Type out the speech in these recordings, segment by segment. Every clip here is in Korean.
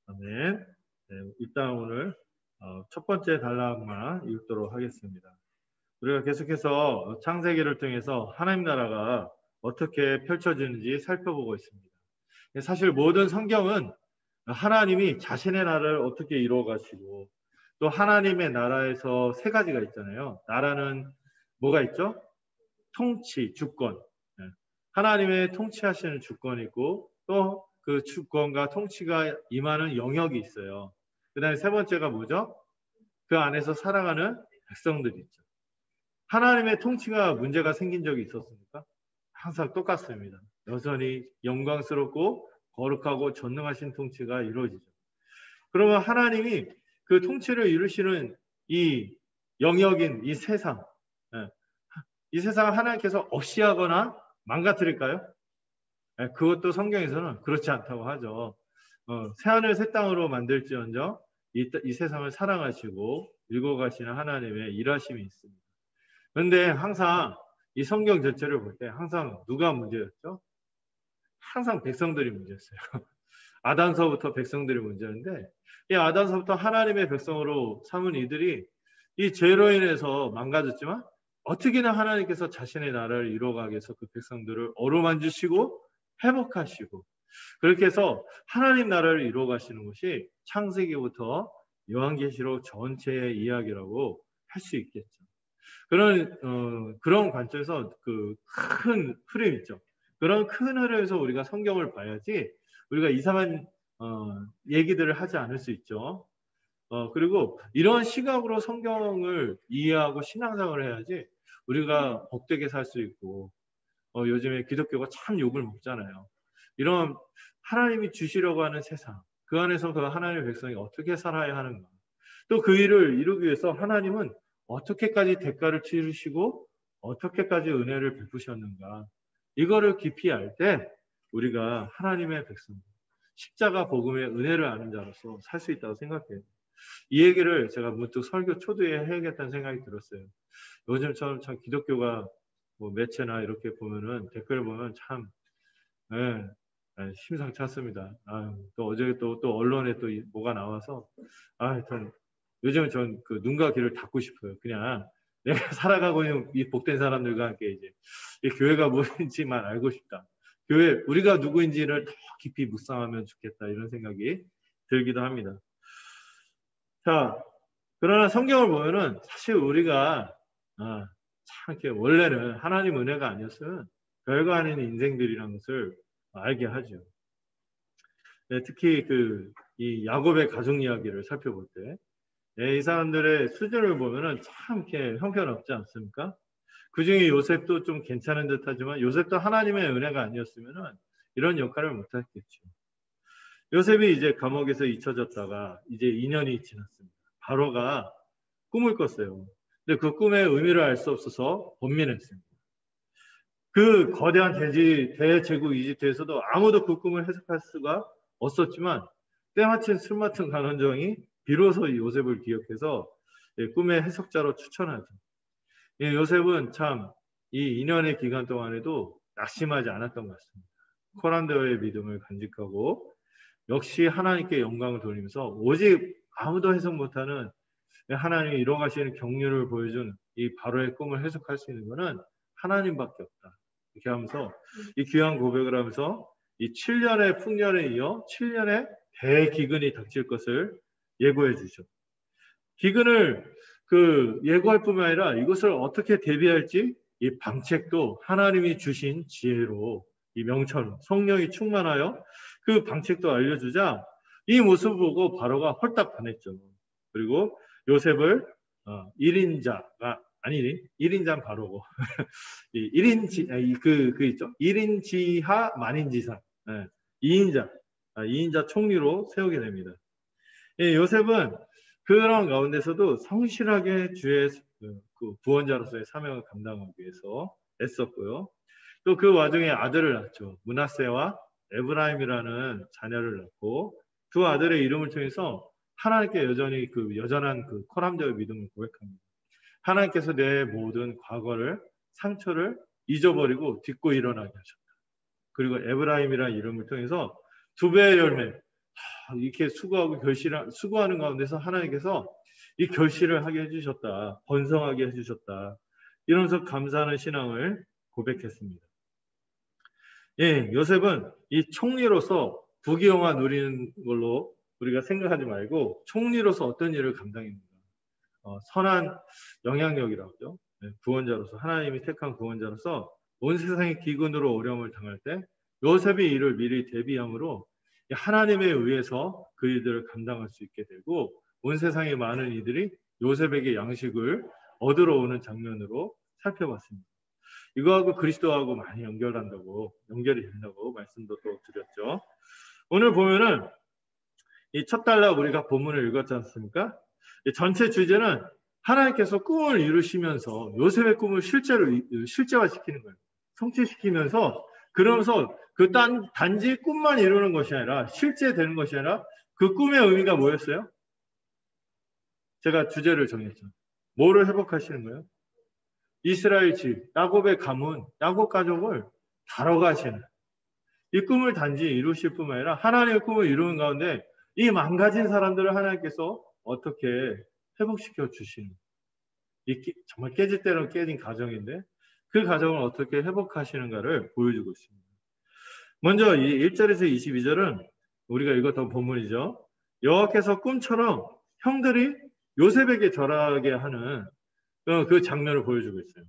아멘. 네, 일단 오늘 첫 번째 단락만 읽도록 하겠습니다. 우리가 계속해서 창세기를 통해서 하나님 나라가 어떻게 펼쳐지는지 살펴보고 있습니다. 사실 모든 성경은 하나님이 자신의 나라를 어떻게 이루어 가시고 또 하나님의 나라에서 세 가지가 있잖아요. 나라는 뭐가 있죠? 통치, 주권. 하나님의 통치하시는 주권이 있고 또 그 주권과 통치가 임하는 영역이 있어요. 그 다음에 세 번째가 뭐죠? 그 안에서 살아가는 백성들이 있죠. 하나님의 통치가 문제가 생긴 적이 있었습니까? 항상 똑같습니다. 여전히 영광스럽고 거룩하고 전능하신 통치가 이루어지죠. 그러면 하나님이 그 통치를 이루시는 이 영역인 이 세상, 이 세상을 하나님께서 없이 하거나 망가뜨릴까요? 그것도 성경에서는 그렇지 않다고 하죠. 새하늘 새 땅으로 만들지언정 이 세상을 사랑하시고 읽어가시는 하나님의 일하심이 있습니다. 그런데 항상 이 성경 전체를 볼 때 항상 누가 문제였죠? 항상 백성들이 문제였어요. 아담서부터 백성들이 문제였는데 이 아담서부터 하나님의 백성으로 삼은 이들이 이 죄로 인해서 망가졌지만 어떻게나 하나님께서 자신의 나라를 이루어가기 위해서 그 백성들을 어루만지시고 회복하시고 그렇게 해서 하나님 나라를 이루어가시는 것이 창세기부터 요한계시록 전체의 이야기라고 할 수 있겠죠. 그런 관점에서 그 큰 흐름 있죠. 그런 큰 흐름에서 우리가 성경을 봐야지 우리가 이상한 얘기들을 하지 않을 수 있죠. 그리고 이런 시각으로 성경을 이해하고 신앙생활을 해야지 우리가 복되게 살 수 있고 요즘에 기독교가 참 욕을 먹잖아요. 이런 하나님이 주시려고 하는 세상, 그 안에서 그 하나님의 백성이 어떻게 살아야 하는가. 또 그 일을 이루기 위해서 하나님은 어떻게까지 대가를 치르시고 어떻게까지 은혜를 베푸셨는가. 이거를 깊이 알 때 우리가 하나님의 백성, 십자가 복음의 은혜를 아는 자로서 살 수 있다고 생각해요. 이 얘기를 제가 문득 설교 초두에 해야겠다는 생각이 들었어요. 요즘처럼 참 기독교가 뭐 매체나 이렇게 보면은 댓글 보면 참 심상치 않습니다. 또 어제 또 언론에 또 뭐가 나와서 하여튼 요즘은 전 그 눈과 귀를 닫고 싶어요. 그냥 내가 살아가고 있는 이 복된 사람들과 함께 이제 이 교회가 뭔지만 알고 싶다. 교회 우리가 누구인지를 더 깊이 묵상하면 좋겠다 이런 생각이 들기도 합니다. 자, 그러나 성경을 보면은 사실 우리가 참 이렇게 원래는 하나님 은혜가 아니었으면 별거 아닌 인생들이라는 것을 알게 하죠. 특히 이 야곱의 가족 이야기를 살펴볼 때, 이 사람들의 수준을 보면은 참 이렇게 형편없지 않습니까? 그 중에 요셉도 좀 괜찮은 듯하지만 요셉도 하나님의 은혜가 아니었으면은 이런 역할을 못했겠죠. 요셉이 이제 감옥에서 잊혀졌다가 이제 2년이 지났습니다. 바로가 꿈을 꿨어요. 근데 그 꿈의 의미를 알 수 없어서 번민했습니다. 그 거대한 대제국 이집트에서도 아무도 그 꿈을 해석할 수가 없었지만 때마침 술 맡은 간원정이 비로소 요셉을 기억해서 꿈의 해석자로 추천하죠. 요셉은 참 이 2년의 기간 동안에도 낙심하지 않았던 것 같습니다. 코란데오의 믿음을 간직하고 역시 하나님께 영광을 돌리면서 오직 아무도 해석 못하는 하나님이 이뤄가시는 경륜을 보여준 이 바로의 꿈을 해석할 수 있는 것은 하나님밖에 없다. 이렇게 하면서 이 귀한 고백을 하면서 이 7년의 풍년에 이어 7년의 대기근이 닥칠 것을 예고해 주죠. 기근을 예고할 뿐만 아니라 이것을 어떻게 대비할지 이 방책도 하나님이 주신 지혜로 이 명철, 성령이 충만하여 그 방책도 알려주자 이 모습을 보고 바로가 홀딱 반했죠. 그리고 요셉을 1인자가 아니니 1인자는 바로고 1인지 그 있죠. 1인지하 만인지상 2인자 총리로 세우게 됩니다. 요셉은 그런 가운데서도 성실하게 주의 그 구원자로서의 사명을 감당하기 위해서 애썼고요. 또 그 와중에 아들을 낳죠. 므낫세와 에브라임이라는 자녀를 낳고 두 아들의 이름을 통해서 하나님께 여전히 그 여전한 그 코람자의 믿음을 고백합니다. 하나님께서 내 모든 과거를 상처를 잊어버리고 딛고 일어나게 하셨다. 그리고 에브라임이라는 이름을 통해서 두 배의 열매, 이렇게 수고하는 가운데서 하나님께서 이 결실을 하게 해주셨다. 번성하게 해주셨다. 이러면서 감사하는 신앙을 고백했습니다. 예, 요셉은 이 총리로서 부귀영화 누리는 걸로 우리가 생각하지 말고 총리로서 어떤 일을 감당했는가. 선한 영향력이라고 하죠. 네, 구원자로서 하나님이 택한 구원자로서 온 세상의 기근으로 어려움을 당할 때 요셉이 이를 미리 대비함으로 하나님에 의해서 그 일들을 감당할 수 있게 되고 온 세상의 많은 이들이 요셉에게 양식을 얻으러 오는 장면으로 살펴봤습니다. 이거하고 그리스도하고 많이 연결이 된다고 말씀도 또 드렸죠. 오늘 보면은 이 첫 달락 우리가 본문을 읽었지 않습니까? 전체 주제는 하나님께서 꿈을 이루시면서 요셉의 꿈을 실제화시키는 거예요. 성취시키면서 그러면서 그 단지 꿈만 이루는 것이 아니라 실제 되는 것이 아니라 그 꿈의 의미가 뭐였어요? 제가 주제를 정했죠. 뭐를 회복하시는 거예요? 이스라엘 집, 야곱의 가문, 야곱 가족을 다뤄가시는 이 꿈을 단지 이루실 뿐만 아니라 하나님의 꿈을 이루는 가운데 이 망가진 사람들을 하나님께서 어떻게 회복시켜 주시는 정말 깨질 대로 깨진 가정인데 그 가정을 어떻게 회복하시는가를 보여주고 있습니다. 먼저 이 1절에서 22절은 우리가 읽었던 본문이죠. 여호와께서 꿈처럼 형들이 요셉에게 절하게 하는 그 장면을 보여주고 있어요.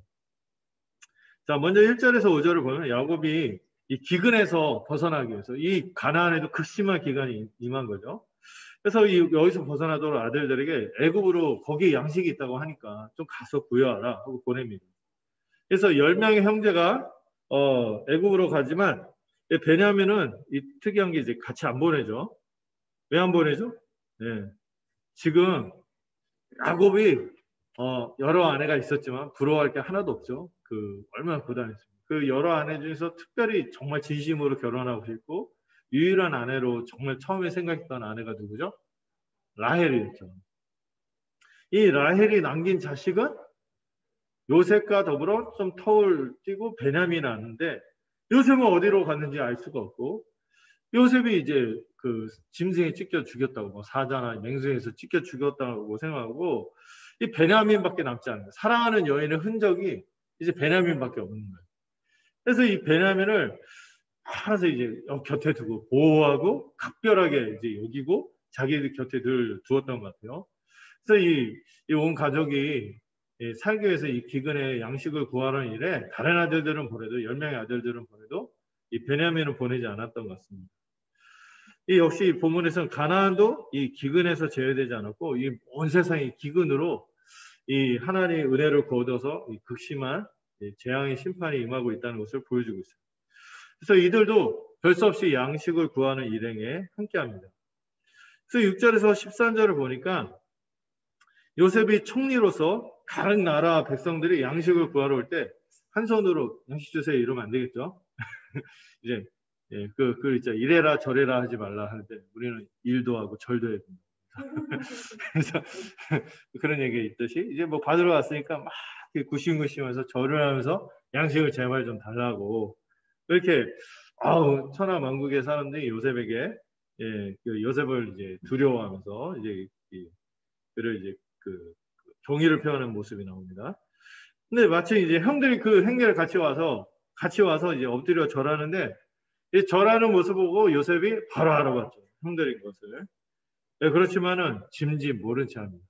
자, 먼저 1절에서 5절을 보면 야곱이 이 기근에서 벗어나기 위해서 이 가나안에도 극심한 기간이 임한 거죠. 그래서 여기서 벗어나도록 아들들에게 애굽으로 거기 양식이 있다고 하니까 좀 가서 구해와라 하고 보냅니다. 그래서 10명의 형제가 애굽으로 가지만 베냐민은 이 특이한 게 이제 같이 안 보내죠. 왜 안 보내죠? 네. 지금 야곱이 여러 아내가 있었지만 부러워할 게 하나도 없죠. 얼마나 고단했습니까? 그 여러 아내 중에서 특별히 정말 진심으로 결혼하고 싶고 유일한 아내로 정말 처음에 생각했던 아내가 누구죠? 라헬이었죠. 이 라헬이 남긴 자식은 요셉과 더불어 좀 터울 띄고 베냐민이 나는데 요셉은 어디로 갔는지 알 수가 없고 요셉이 이제 그 짐승에 찢겨 죽였다고 뭐 사자나 맹수에서 찢겨 죽였다고 생각하고 이 베냐민밖에 남지 않는 거예요. 사랑하는 여인의 흔적이 이제 베냐민밖에 없는 거예요. 그래서 이 베냐민을 알아서 이제 곁에 두고 보호하고 각별하게 이제 여기고 자기들 곁에 늘 두었던 것 같아요. 그래서 이 온 가족이 살기 위해서 이 기근에 양식을 구하는 일에 다른 아들들은 보내도 10명의 아들들은 보내도 이 베냐민을 보내지 않았던 것 같습니다. 이 역시 본문에서는 가나안도 이 기근에서 제외되지 않았고 이 온 세상이 기근으로 이 하나님의 은혜를 거둬서 이 극심한 재앙의 심판이 임하고 있다는 것을 보여주고 있어요. 그래서 이들도 별 수 없이 양식을 구하는 일행에 함께합니다. 그래서 6절에서 13절을 보니까 요셉이 총리로서 각 나라 백성들이 양식을 구하러 올 때 한 손으로 양식 주세요 이러면 안 되겠죠. 이제 있죠. 이래라 저래라 하지 말라 할 때 우리는 일도 하고 절도 해야 됩니다. 그래서 그런 얘기 있듯이 이제 뭐 받으러 왔으니까 막 구심구심해서 절을 하면서 양식을 제발 좀 달라고 이렇게 천하만국의 사람들이 요셉에게 요셉을 이제 두려워하면서 이제 그를 이제 경의를 표하는 모습이 나옵니다. 근데 마치 이제 형들이 그 행렬에 같이 와서 이제 엎드려 절하는데 이 절하는 모습 보고 요셉이 바로 알아봤죠. 형들인 것을. 네, 그렇지만은 짐짓 모른 채 합니다.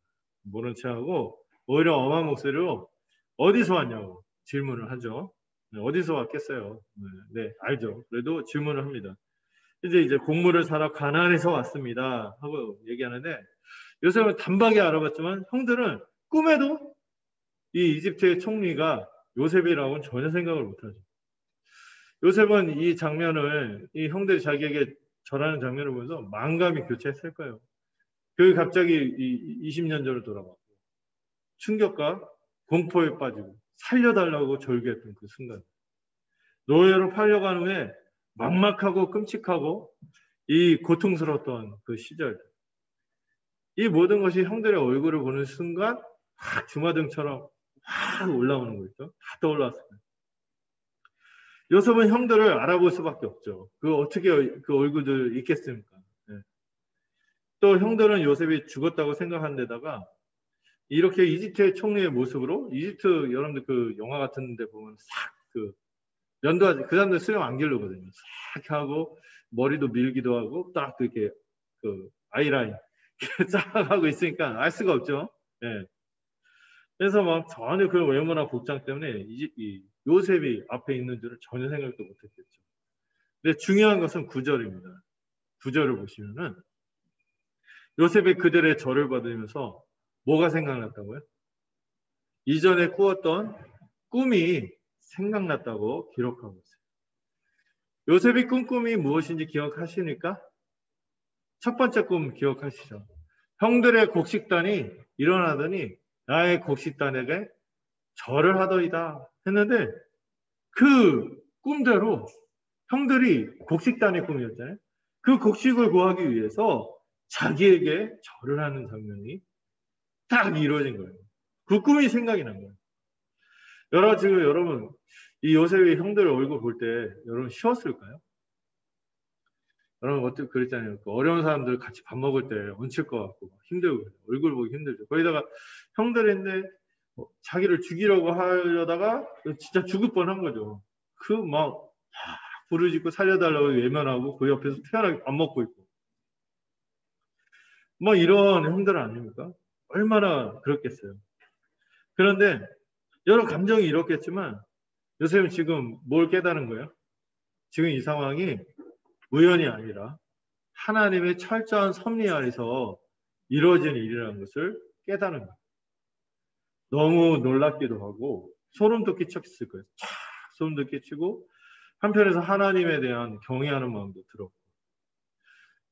모른 채 하고 오히려 엄한 목소리로 어디서 왔냐고 질문을 하죠. 네, 어디서 왔겠어요? 네, 알죠. 그래도 질문을 합니다. 이제 곡물을 사러 가나안에서 왔습니다 하고 얘기하는데 요셉은 단박에 알아봤지만 형들은 꿈에도 이 이집트의 총리가 요셉이라고는 전혀 생각을 못하죠. 요셉은 이 장면을 이 형들이 자기에게 절하는 장면을 보면서 만감이 교차했을 거예요. 갑자기 20년 전으로 돌아가고 충격과 공포에 빠지고 살려달라고 절규했던 그 순간. 노예로 팔려간 후에 막막하고 끔찍하고 이 고통스러웠던 그 시절. 이 모든 것이 형들의 얼굴을 보는 순간 확 주마등처럼 확 올라오는 거 있죠. 다 떠올랐어요. 요셉은 형들을 알아볼 수밖에 없죠. 그 어떻게 그 얼굴들 있겠습니까? 네. 또 형들은 요셉이 죽었다고 생각한 데다가 이렇게 이집트의 총리의 모습으로, 이집트 여러분들 그 영화 같은 데 보면 싹 그 연도하지, 그 사람들 수염 안 기르거든요. 싹 하고 머리도 밀기도 하고 딱 그렇게 그 아이라인 쫙 하고 있으니까 알 수가 없죠. 예. 그래서 막 전혀 그 외모나 복장 때문에 이 요셉이 앞에 있는 줄은 전혀 생각도 못했겠죠. 근데 중요한 것은 9절입니다. 9절을 보시면은 요셉이 그들의 절을 받으면서 뭐가 생각났다고요? 이전에 꾸었던 꿈이 생각났다고 기록하고 있어요. 요셉이 꾼 꿈이 무엇인지 기억하십니까? 첫 번째 꿈 기억하시죠? 형들의 곡식단이 일어나더니 나의 곡식단에게 절을 하더이다 했는데 그 꿈대로 형들이 곡식단의 꿈이었잖아요. 그 곡식을 구하기 위해서 자기에게 절을 하는 장면이 딱 이루어진 거예요. 그 꿈이 생각이 난 거예요. 지금 여러분 이 요셉의 형들 얼굴 볼 때 여러분 쉬웠을까요? 여러분 어떻게 그랬잖아요. 그 어려운 사람들 같이 밥 먹을 때 얹힐 것 같고 힘들고 얼굴 보기 힘들죠. 거기다가 형들인데 자기를 죽이려고 하려다가 진짜 죽을 뻔한 거죠. 그 막 부르짖고 살려달라고 외면하고 그 옆에서 태연하게 밥 먹고 있고 뭐 이런 형들 아닙니까? 얼마나 그렇겠어요. 그런데 여러 감정이 이렇겠지만 요셉은 지금 뭘 깨달은 거예요? 지금 이 상황이 우연이 아니라 하나님의 철저한 섭리 아래서 이루어진 일이라는 것을 깨달은 거예요. 너무 놀랍기도 하고 소름도 끼쳤을 거예요. 쫙 소름도 끼치고 한편에서 하나님에 대한 경외하는 마음도 들었고,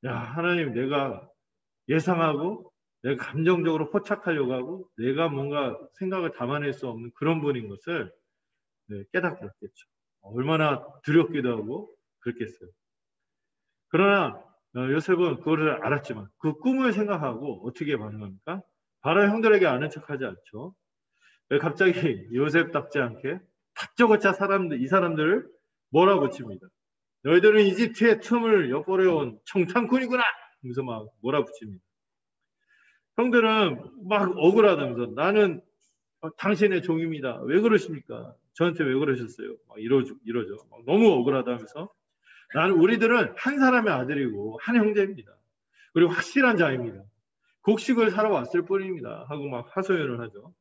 야 하나님 내가 예상하고 내가 감정적으로 포착하려고 하고 내가 뭔가 생각을 담아낼 수 없는 그런 분인 것을 깨닫게 됐겠죠. 얼마나 두렵기도 하고 그랬겠어요. 그러나 요셉은 그거를 알았지만 그 꿈을 생각하고 어떻게 반응합니까? 바로 형들에게 아는 척하지 않죠. 갑자기 요셉답지 않게 다짜고짜 이 사람들을 몰아붙입니다. 너희들은 이집트의 틈을 엿보려온 청탄꾼이구나! 하면서 막 몰아붙입니다. 형들은 막 억울하다면서 나는 당신의 종입니다. 왜 그러십니까? 저한테 왜 그러셨어요? 막 이러죠. 막 너무 억울하다면서 우리들은 한 사람의 아들이고 한 형제입니다. 그리고 확실한 자입니다. 곡식을 사러 왔을 뿐입니다. 하고 막 하소연을 하죠.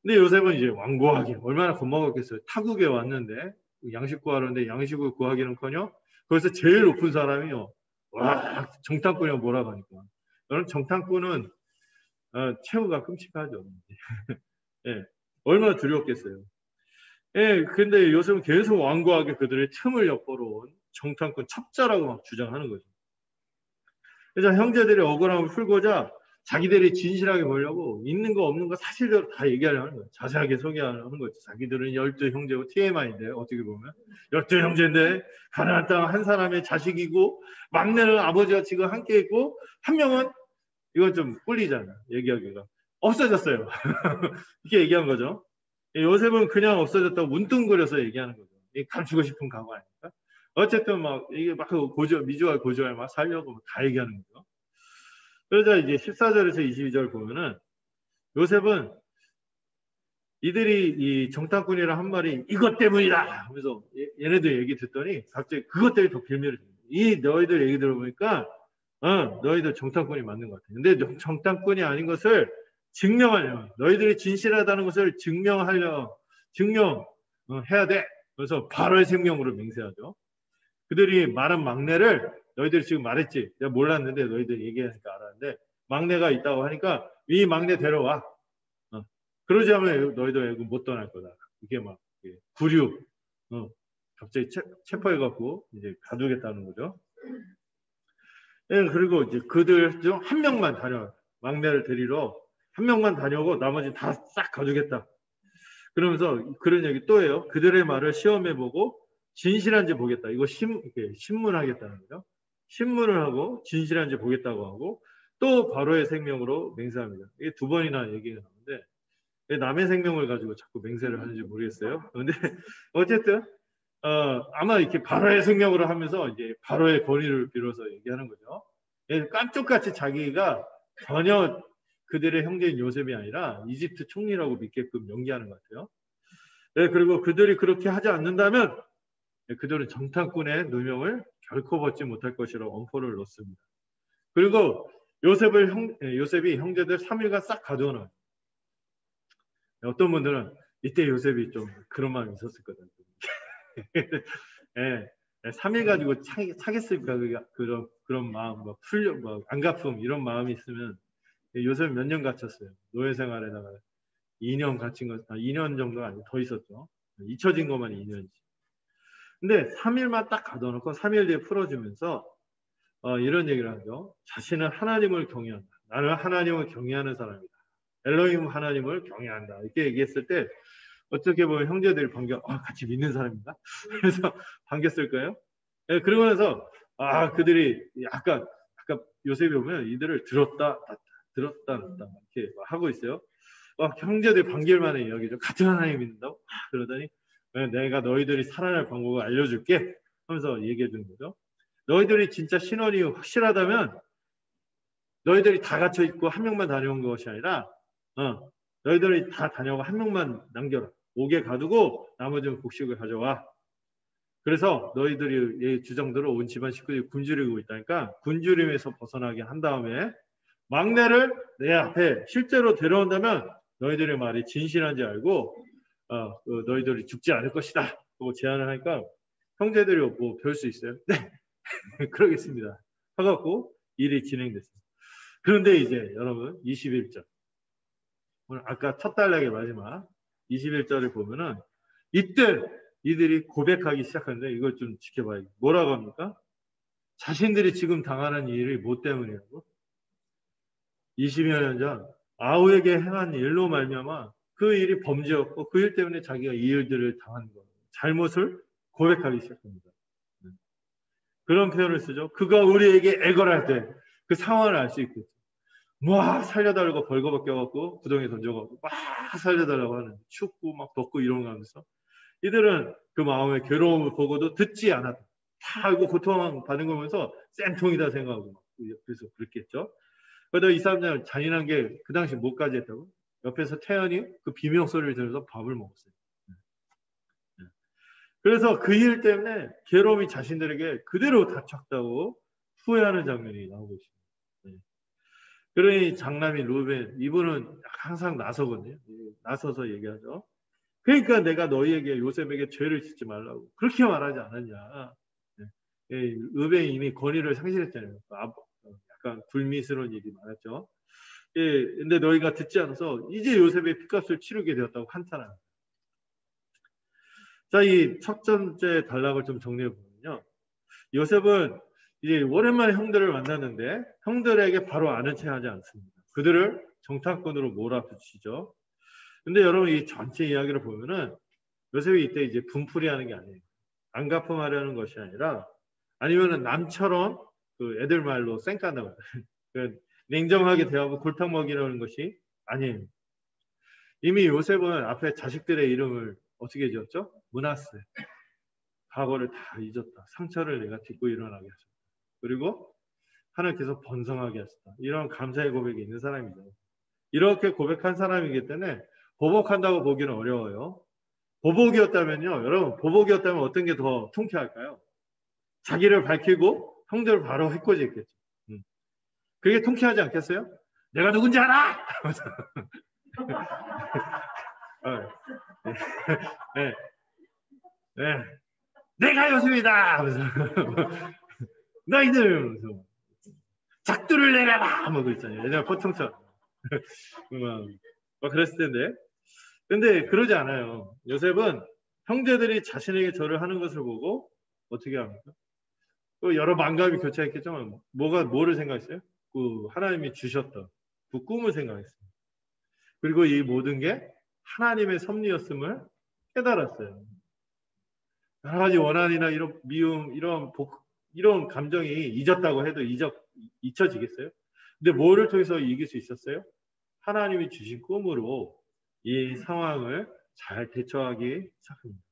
근데 요셉은 이제 완고하게 얼마나 겁먹었겠어요. 타국에 왔는데 양식 구하는데 양식을 구하기는커녕 거기서 제일 높은 사람이요. 와 정탐꾼이요 뭐라고 하니까. 저는 정탐꾼은 최후가 끔찍하죠. 예, 얼마나 두렵겠어요. 예, 근데 요즘은 계속 완고하게 그들의 틈을 엿보러 온 정탐꾼 첩자라고 막 주장하는 거죠. 그래서 형제들의 억울함을 풀고자 자기들이 진실하게 보려고 있는 거 없는 거 사실대로 다 얘기하려는 거예요. 자세하게 소개하는 거죠. 자기들은 12형제고 TMI인데 어떻게 보면 12형제인데 가나안 땅 한 사람의 자식이고 막내는 아버지와 지금 함께 있고 한 명은 이건 좀 꿀리잖아 얘기하기가 없어졌어요. 이렇게 얘기한 거죠. 요셉은 그냥 없어졌다고 문둥거려서 얘기하는 거죠. 감추고 싶은 각오 아닙니까? 어쨌든 막 이게 막 미주알 고주알 막 살려고 다 얘기하는 거죠. 그러자 이제 14절에서 22절 보면은 요셉은 이들이 이 정탐꾼이라 한 말이 이것 때문이다 하면서 얘네들 얘기 듣더니 갑자기 그것 때문에 더 빌미를 줍니다. 이 너희들 얘기 들어보니까 너희들 정탐꾼이 맞는 것 같아. 근데 정탐꾼이 아닌 것을 증명하려 너희들이 진실하다는 것을 증명해야 돼. 그래서 바로의 생명으로 맹세하죠. 그들이 말한 막내를 너희들이 지금 말했지. 내가 몰랐는데 너희들이 얘기하니까 알았는데 막내가 있다고 하니까 이 막내 데려와. 그러지 않으면 너희도 애고 못 떠날 거다. 이게 막 구류 갑자기 체포해갖고 이제 가두겠다는 거죠. 예, 그리고 이제 그들 중 한 명만 막내를 데리러 한 명만 다녀오고 나머지 다 싹 가두겠다. 그러면서 그런 얘기 또 해요. 그들의 말을 시험해보고 진실한지 보겠다. 이거 신문하겠다는 거죠. 신문을 하고 진실한지 보겠다고 하고 또 바로의 생명으로 맹세합니다. 이게 두 번이나 얘기가 나오는데 왜 남의 생명을 가지고 자꾸 맹세를 하는지 모르겠어요. 그런데 어쨌든 아마 이렇게 바로의 생명으로 하면서 이제 바로의 권위를 빌어서 얘기하는 거죠. 예, 깜짝같이 자기가 전혀 그들의 형제인 요셉이 아니라 이집트 총리라고 믿게끔 연기하는 것 같아요. 예, 그리고 그들이 그렇게 하지 않는다면 그들은 정탐꾼의 누명을 결코 벗지 못할 것이라고 엄포를 놓습니다. 그리고 요셉이 형제들 3일간 싹 가져오는. 어떤 분들은 이때 요셉이 좀 그런 마음이 있었을 거다. 예, 3일 가지고 차겠을까? 그런 마음, 안갚음 이런 마음이 있으면 요셉 몇 년 갇혔어요. 노예 생활에다가 2년 갇힌 거, 2년 정도가 아니고 더 있었죠. 잊혀진 것만 2년이지. 근데 3일만 딱 가둬놓고 3일 뒤에 풀어주면서 이런 얘기를 하죠. 자신은 하나님을 경외한다. 나는 하나님을 경외하는 사람이다. 엘로힘 하나님을 경외한다. 이렇게 얘기했을 때 어떻게 보면 형제들이 같이 믿는 사람인가? 그래서 반겼을 거예요. 네, 그러고 나서 그들이 아까 요셉이 보면 이들을 들었다 놨다 이렇게 하고 있어요. 형제들 반길 만한 이야기죠. 같은 하나님 믿는다고? 그러더니 내가 너희들이 살아날 방법을 알려줄게 하면서 얘기해 주는 거죠. 너희들이 진짜 신원이 확실하다면 너희들이 다 갇혀 있고 한 명만 다녀온 것이 아니라 너희들이 다 다녀오고 한 명만 남겨라. 옥에 가두고 나머지는 곡식을 가져와. 그래서 너희들이 주장대로 온 집안 식구들이 굶주리고 있다니까 굶주림에서 벗어나게 한 다음에 막내를 내 앞에 실제로 데려온다면 너희들의 말이 진실한지 알고 너희들이 죽지 않을 것이다. 하고 제안을 하니까 형제들이 뭐 별 수 있어요? 네. 그러겠습니다. 하갖고 일이 진행됐습니다. 그런데 이제 여러분 21절 오늘 아까 첫 단락의 마지막 21절을 보면은 이때 이들이 고백하기 시작하는데 이걸 좀 지켜봐야 돼. 뭐라고 합니까? 자신들이 지금 당하는 일이 뭐 때문이라고? 20여 년 전 아우에게 행한 일로 말미암아 그 일이 범죄였고 그 일 때문에 자기가 이 일들을 당한 거 잘못을 고백하기 시작합니다. 그런 표현을 쓰죠. 그가 우리에게 애걸할 때 그 상황을 알 수 있겠죠. 막 살려달라고 벌거벗겨갖고 구덩이에 던져갖고 막 살려달라고 하는 춥고 막 덥고 이런 거 하면서 이들은 그 마음의 괴로움을 보고도 듣지 않았다. 다 알고 고통받는 거 보면서 쌤통이다 생각하고 막 그래서 그랬겠죠. 그러다 이 사람들은 잔인한 게 그 당시 뭐까지 했다고? 옆에서 태연이 그 비명 소리를 들어서 밥을 먹었어요. 그래서 그 일 때문에 괴로움이 자신들에게 그대로 닥쳤다고 후회하는 장면이 나오고 있습니다. 그러니 장남이 루벤 이분은 항상 나서거든요. 나서서 얘기하죠. 그러니까 내가 너희에게 요셉에게 죄를 짓지 말라고 그렇게 말하지 않았냐. 루벤이 이미 권위를 상실했잖아요. 약간 불미스러운 일이 많았죠. 근데 너희가 듣지 않아서 이제 요셉의 핏값을 치르게 되었다고 한탄합니다. 자, 이 첫 번째 단락을 좀 정리해 보면요. 요셉은 이제 오랜만에 형들을 만났는데 형들에게 바로 아는 체 하지 않습니다. 그들을 정탐꾼으로 몰아붙이죠. 근데 여러분 이 전체 이야기를 보면은 요셉이 이때 이제 분풀이 하는 게 아니에요. 안갚음하려는 것이 아니라 아니면은 남처럼 그 애들 말로 쌩깐다고 냉정하게 대하고 골탕 먹이려는 것이 아니에요. 이미 요셉은 앞에 자식들의 이름을 어떻게 지었죠? 므낫세. 과거를 다 잊었다. 상처를 내가 딛고 일어나게 하셨다. 그리고 하나님께서 번성하게 하셨다. 이런 감사의 고백이 있는 사람이죠. 이렇게 고백한 사람이기 때문에 보복한다고 보기는 어려워요. 보복이었다면요. 여러분 보복이었다면 어떤 게 더 통쾌할까요? 자기를 밝히고 형들을 바로 해코지했겠죠. 그게 통쾌하지 않겠어요? 내가 누군지 알아! 네. 네. 내가 요셉이다! 하면서 너희들! 작두를 내려라! 뭐 그랬잖아요. 예전에 포청처럼. 막 그랬을 텐데. 근데 그러지 않아요. 요셉은 형제들이 자신에게 절을 하는 것을 보고 어떻게 합니까? 또 여러 만감이 교차했겠지만 뭐를 생각했어요? 그 하나님이 주셨던 그 꿈을 생각했어요. 그리고 이 모든 게 하나님의 섭리였음을 깨달았어요. 여러 가지 원한이나 이런 미움, 이런 감정이 잊었다고 해도 잊혀지겠어요? 근데 뭐를 통해서 이길 수 있었어요? 하나님이 주신 꿈으로 이 상황을 잘 대처하기 시작합니다.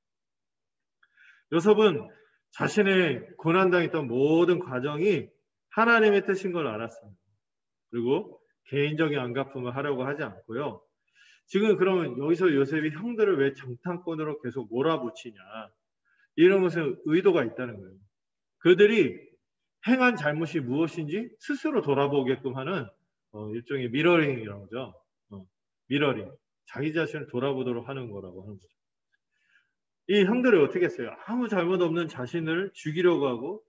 요셉은 자신의 고난당했던 모든 과정이 하나님의 뜻인 걸 알았습니다. 그리고 개인적인 안갚음을 하려고 하지 않고요. 지금 그러면 여기서 요셉이 형들을 왜 정탐꾼으로 계속 몰아붙이냐, 이런 것에 의도가 있다는 거예요. 그들이 행한 잘못이 무엇인지 스스로 돌아보게끔 하는 일종의 미러링이라고 하죠. 미러링. 자기 자신을 돌아보도록 하는 거라고 하는 거죠. 이 형들이 어떻게 했어요? 아무 잘못 없는 자신을 죽이려고 하고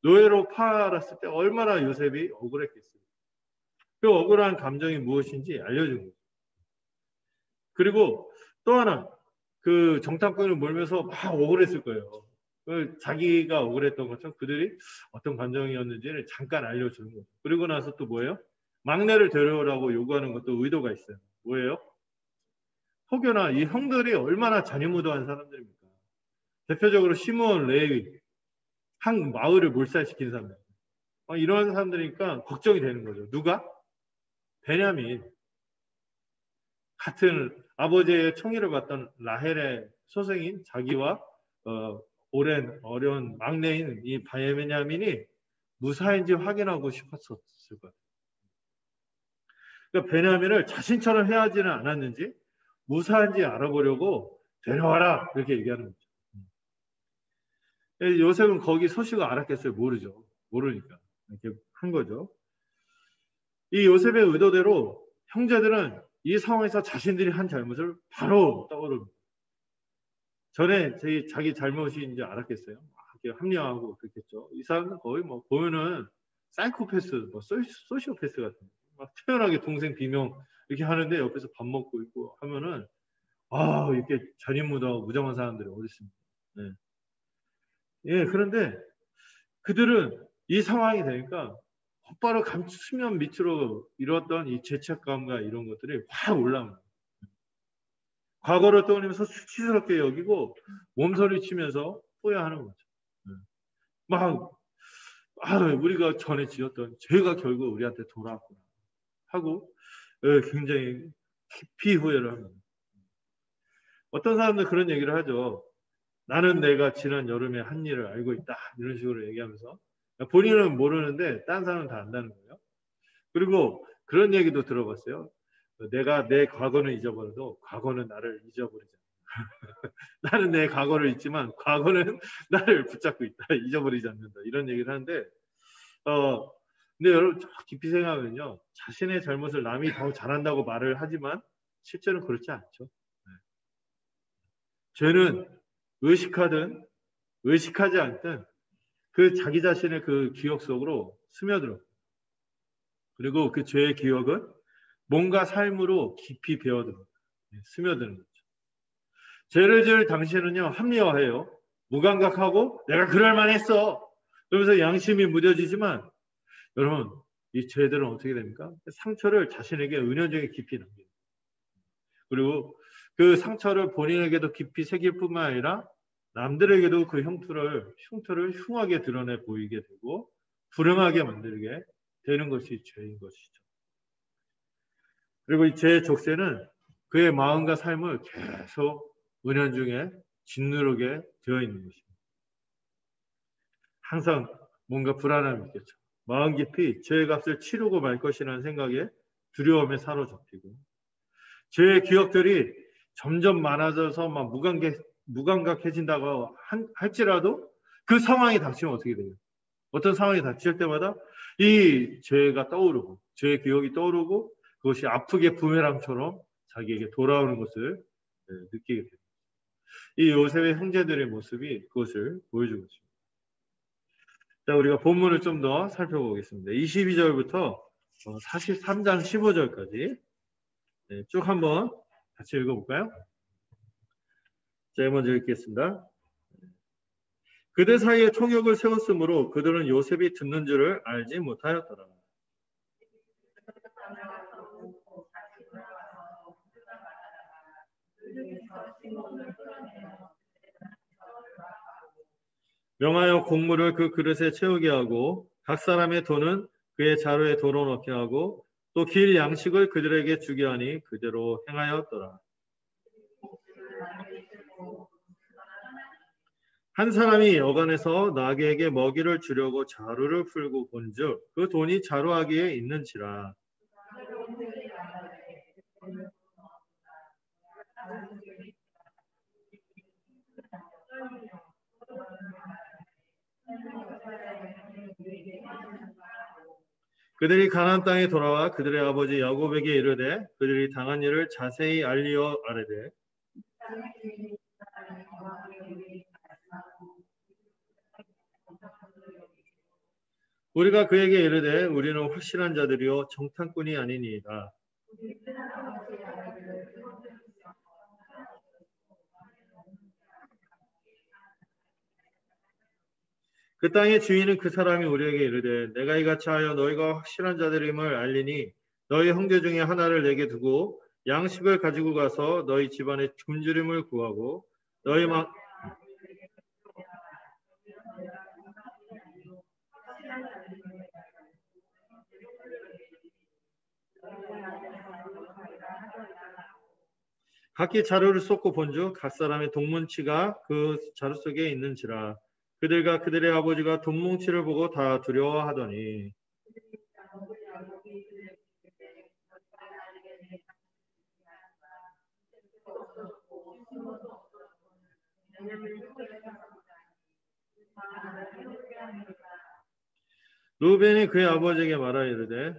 노예로 팔았을 때 얼마나 요셉이 억울했겠어요. 그 억울한 감정이 무엇인지 알려준 거죠. 그리고 또 하나, 그 정탐꾼을 몰면서 막 억울했을 거예요. 자기가 억울했던 것처럼 그들이 어떤 감정이었는지를 잠깐 알려주는 거죠. 그리고 나서 또 뭐예요? 막내를 데려오라고 요구하는 것도 의도가 있어요. 뭐예요? 혹여나 이 형들이 얼마나 잔인무도한 사람들입니까? 대표적으로 시므온, 레위, 한 마을을 몰살시킨 사람들. 이런 사람들이니까 걱정이 되는 거죠. 누가? 베냐민. 같은 아버지의 총애를 받던 라헬의 소생인 자기와 오랜 어려운 막내인 이 베냐민이 무사인지 확인하고 싶었을 거예요. 그러니까 베냐민을 자신처럼 해하지는 않았는지 무사한지 알아보려고 데려와라 이렇게 얘기하는 거죠. 요셉은 거기 소식을 알았겠어요? 모르죠. 모르니까 이렇게 한 거죠. 이 요셉의 의도대로 형제들은 이 상황에서 자신들이 한 잘못을 바로 떠오릅니다. 전에 자기 잘못인지 알았겠어요? 이렇게 합리화하고 그랬겠죠. 이 사람은 거의 뭐 보면은 사이코패스, 소시오패스 같은 막 태연하게 동생 비명 이렇게 하는데 옆에서 밥 먹고 있고 하면은 이렇게 잔인무도하고 무정한 사람들이 어디 있습니까? 네. 예, 그런데 그들은 이 상황이 되니까 곧바로 수면 밑으로 이뤘던 이 죄책감과 이런 것들이 확 올라옵니다. 과거를 떠올리면서 수치스럽게 여기고 몸서리치면서 후회하는 거죠. 막 우리가 전에 지었던 죄가 결국 우리한테 돌아왔구나 하고 굉장히 깊이 후회를 합니다. 어떤 사람들 그런 얘기를 하죠. 나는 내가 지난 여름에 한 일을 알고 있다 이런 식으로 얘기하면서 본인은 모르는데 딴 사람은 다 안다는 거예요. 그리고 그런 얘기도 들어봤어요. 내가 내 과거는 잊어버려도 과거는 나를 잊어버리지 않는다. 나는 내 과거를 잊지만 과거는 나를 붙잡고 있다. 잊어버리지 않는다. 이런 얘기를 하는데 근데 여러분 깊이 생각하면요. 자신의 잘못을 남이 더 잘한다고 말을 하지만 실제로는 그렇지 않죠. 죄는 의식하든 의식하지 않든 그 자기 자신의 그 기억 속으로 스며들어. 그리고 그 죄의 기억은 몸과 삶으로 깊이 배어듭니다. 스며드는 거죠. 죄를 지을 당신은요 합리화해요. 무감각하고 내가 그럴 만했어. 그러면서 양심이 무뎌지지만 여러분 이 죄들은 어떻게 됩니까? 상처를 자신에게 은연중에 깊이 남깁니다. 그리고 그 상처를 본인에게도 깊이 새길 뿐만 아니라 남들에게도 그 흉터를 흉하게 드러내 보이게 되고 불행하게 만들게 되는 것이 죄인 것이죠. 그리고 이 죄의 족쇄는 그의 마음과 삶을 계속 은연중에 짓누르게 되어 있는 것입니다. 항상 뭔가 불안함이 있겠죠. 마음 깊이 죄의 값을 치르고 말 것이라는 생각에 두려움에 사로잡히고 죄의 기억들이 점점 많아져서 막 무감각해진다고 할지라도 그 상황이 닥치면 어떻게 돼요? 어떤 상황이 닥칠 때마다 이 죄가 떠오르고 죄의 기억이 떠오르고 그것이 아프게 부메랑처럼 자기에게 돌아오는 것을 느끼게 됩니다. 이 요셉의 형제들의 모습이 그것을 보여주고 있습니다. 자, 우리가 본문을 좀 더 살펴보겠습니다. 22절부터 43장 15절까지 쭉 한번 같이 읽어볼까요? 자, 먼저 읽겠습니다. 그들 사이에 총역을 세웠으므로 그들은 요셉이 듣는 줄을 알지 못하였더라. 명하여 곡물을 그 그릇에 채우게 하고 각 사람의 돈은 그의 자루에 도로 넣게 하고 또 길 양식을 그들에게 주게 하니 그대로 행하였더라. 한 사람이 여간에서 나귀에게 먹이를 주려고 자루를 풀고 본즉 그 돈이 자루아기에 있는지라. 그들이 가나안 땅에 돌아와 그들의 아버지 야곱에게 이르되 그들이 당한 일을 자세히 알리어 아뢰되 우리가 그에게 이르되 우리는 확실한 자들이요 정탐꾼이 아니니이다. 그 땅의 주인은 그 사람이 우리에게 이르되 내가 이같이 하여 너희가 확실한 자들임을 알리니 너희 형제 중에 하나를 내게 두고 양식을 가지고 가서 너희 집안에 굶주림을 구하고 너희 막 각기 자루를 쏟고 본즉 각 사람의 동문치가 그 자루 속에 있는지라. 그들과 그들의 아버지가 돈뭉치를 보고 다 두려워하더니 루벤이 그의 아버지에게 말하여 이르되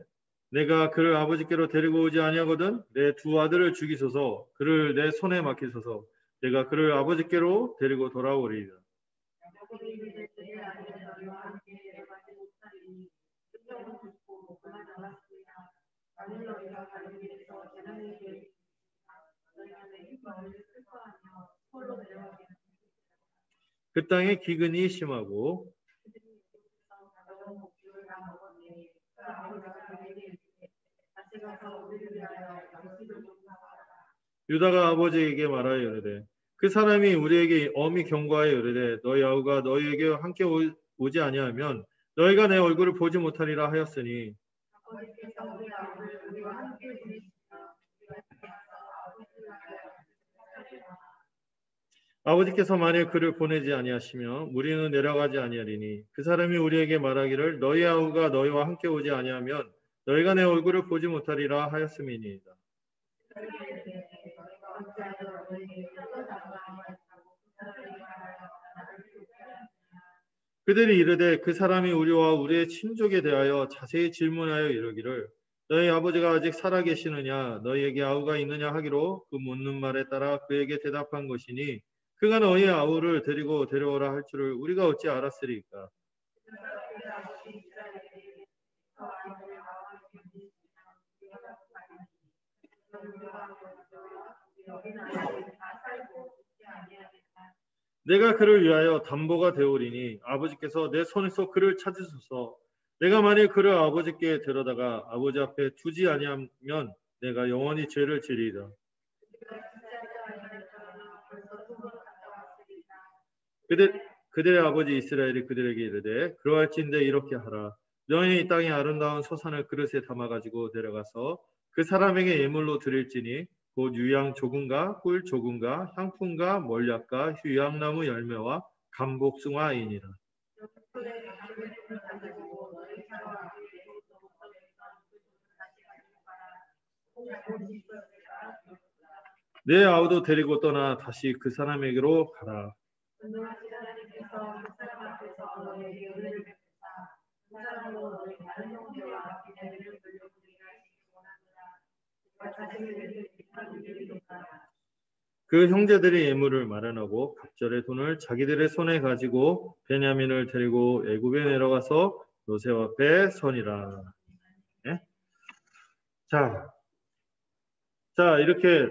내가 그를 아버지께로 데리고 오지 아니하거든 내 두 아들을 죽이소서 그를 내 손에 맡기소서 내가 그를 아버지께로 데리고 돌아오리이다. 그 땅에 기근이 심하고 유다가 아버지에게 말하여 이르되 그 사람이 우리에게 엄히 경고하여 이르되 너희 아우가 너희에게 함께 오지 아니하면 너희가 내 얼굴을 보지 못하리라 하였으니 아버지께서 만일 그를 보내지 아니하시며 우리는 내려가지 아니하리니 그 사람이 우리에게 말하기를 너희 아우가 너희와 함께 오지 아니하면 너희가 내 얼굴을 보지 못하리라 하였음이니이다. 그들이 이르되 그 사람이 우리와 우리의 친족에 대하여 자세히 질문하여 이르기를 너희 아버지가 아직 살아 계시느냐 너희에게 아우가 있느냐 하기로 그 묻는 말에 따라 그에게 대답한 것이니 그가 너희 아우를 데리고 데려오라 할 줄을 우리가 어찌 알았으리까. 내가 그를 위하여 담보가 되오리니 아버지께서 내 손에서 그를 찾으소서. 내가 만일 그를 아버지께 데려다가 아버지 앞에 두지 아니하면 내가 영원히 죄를 지리이다. 그들의 아버지 이스라엘이 그들에게 이르되 그러할진대 이렇게 하라. 너희 이 땅의 아름다운 소산을 그릇에 담아가지고 데려가서 그 사람에게 예물로 드릴지니 곧 유향 조금과 꿀 조금과 향품과 몰약과 휴양나무 열매와 감복숭아이니라. 내 아우도 데리고 떠나 다시 그 사람에게로 가라. 그 형제들이 예물을 마련하고 갑절의 돈을 자기들의 손에 가지고 베냐민을 데리고 애굽에 내려가서 요셉 앞에 서니라. 네? 자 이렇게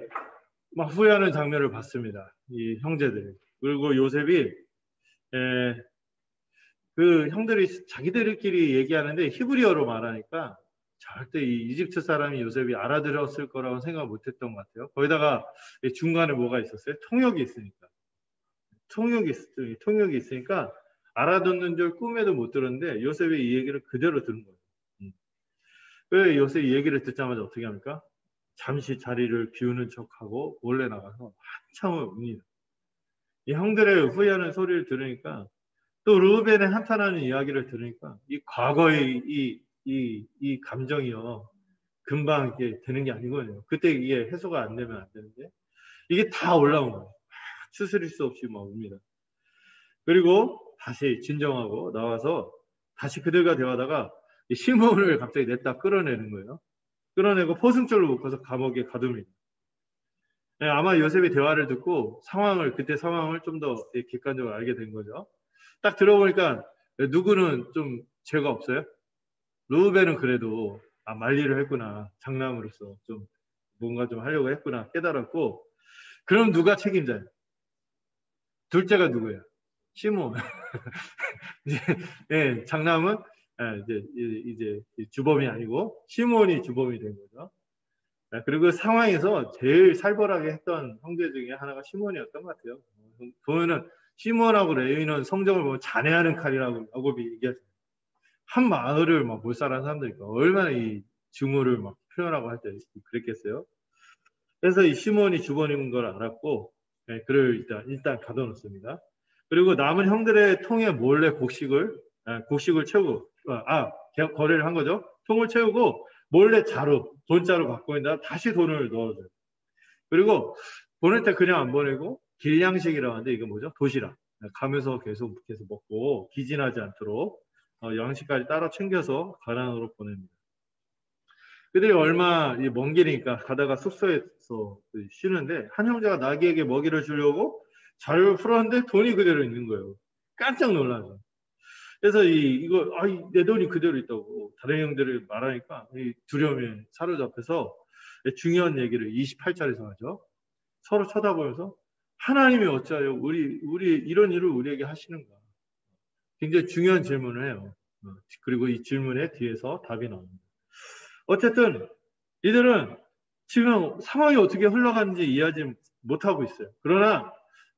막 후회하는 장면을 봤습니다. 이 형제들이. 그리고 요셉이 그 형들이 자기들끼리 얘기하는데 히브리어로 말하니까 절대 이 이집트 사람이 요셉이 알아들었을 거라고 생각 못했던 것 같아요. 거기다가 중간에 뭐가 있었어요? 통역이 있으니까. 통역이 있으니까 알아듣는 줄 꿈에도 못 들었는데 요셉이 이 얘기를 그대로 들은 거예요. 왜 요새 이 얘기를 듣자마자 어떻게 합니까? 잠시 자리를 비우는 척하고 몰래 나가서 한참을 웁니다. 이 형들의 후회하는 소리를 들으니까 또 르우벤의 한탄하는 이야기를 들으니까 이 과거의 이 감정이요. 금방 이게 되는 게 아니거든요. 그때 이게 해소가 안 되면 안 되는데 이게 다 올라온 거예요. 추스릴 수 없이 막 웁니다. 그리고 다시 진정하고 나와서 다시 그들과 대화하다가 시몬을 갑자기 냈다 끌어내는 거예요. 끌어내고 포승줄로 묶어서 감옥에 가둡니다. 네, 아마 요셉의 대화를 듣고 그때 상황을 좀 더 객관적으로 알게 된 거죠. 딱 들어보니까 누구는 좀 죄가 없어요? 르우벤은 그래도 말리를 했구나. 장남으로서 좀 뭔가 좀 하려고 했구나 깨달았고, 그럼 누가 책임져요? 둘째가 누구예요? 시몬. 이제 장남은 이제 주범이 아니고 시몬이 주범이 된 거죠. 그리고 그 상황에서 제일 살벌하게 했던 형제 중에 하나가 시몬이었던 것 같아요. 보면은 시몬하고 레위는 성경을 보면 잔해하는 칼이라고 야곱이 얘기하죠. 한 마을을 막 몰살한 사람들이니까 얼마나 이 증오를 막 표현하고 할 때 그랬겠어요. 그래서 이 시몬이 주범인 걸 알았고, 그를 일단 가둬놓습니다. 그리고 남은 형들의 통에 몰래 곡식을 채우고, 거래를 한 거죠. 통을 채우고 몰래 돈자루 갖고 있는 다시 돈을 넣어줘요. 그리고 보낼 때 그냥 안 보내고 길양식이라고 하는데 이게 뭐죠? 도시락. 가면서 계속 먹고 기진하지 않도록 양식까지 따로 챙겨서 가난으로 보냅니다. 그들이 얼마 먼 길이니까 가다가 숙소에서 쉬는데 한 형제가 나귀에게 먹이를 주려고 자루를 풀었는데 돈이 그대로 있는 거예요. 깜짝 놀라죠. 그래서 내 돈이 그대로 있다고 다른 형들을 말하니까 두려움에 사로잡혀서 중요한 얘기를 28절에서 하죠. 서로 쳐다보면서 하나님이 어찌하여 우리 이런 일을 우리에게 하시는가? 굉장히 중요한 질문을 해요. 그리고 이 질문에 뒤에서 답이 나옵니다. 어쨌든 이들은 지금 상황이 어떻게 흘러가는지 이해하지 못하고 있어요. 그러나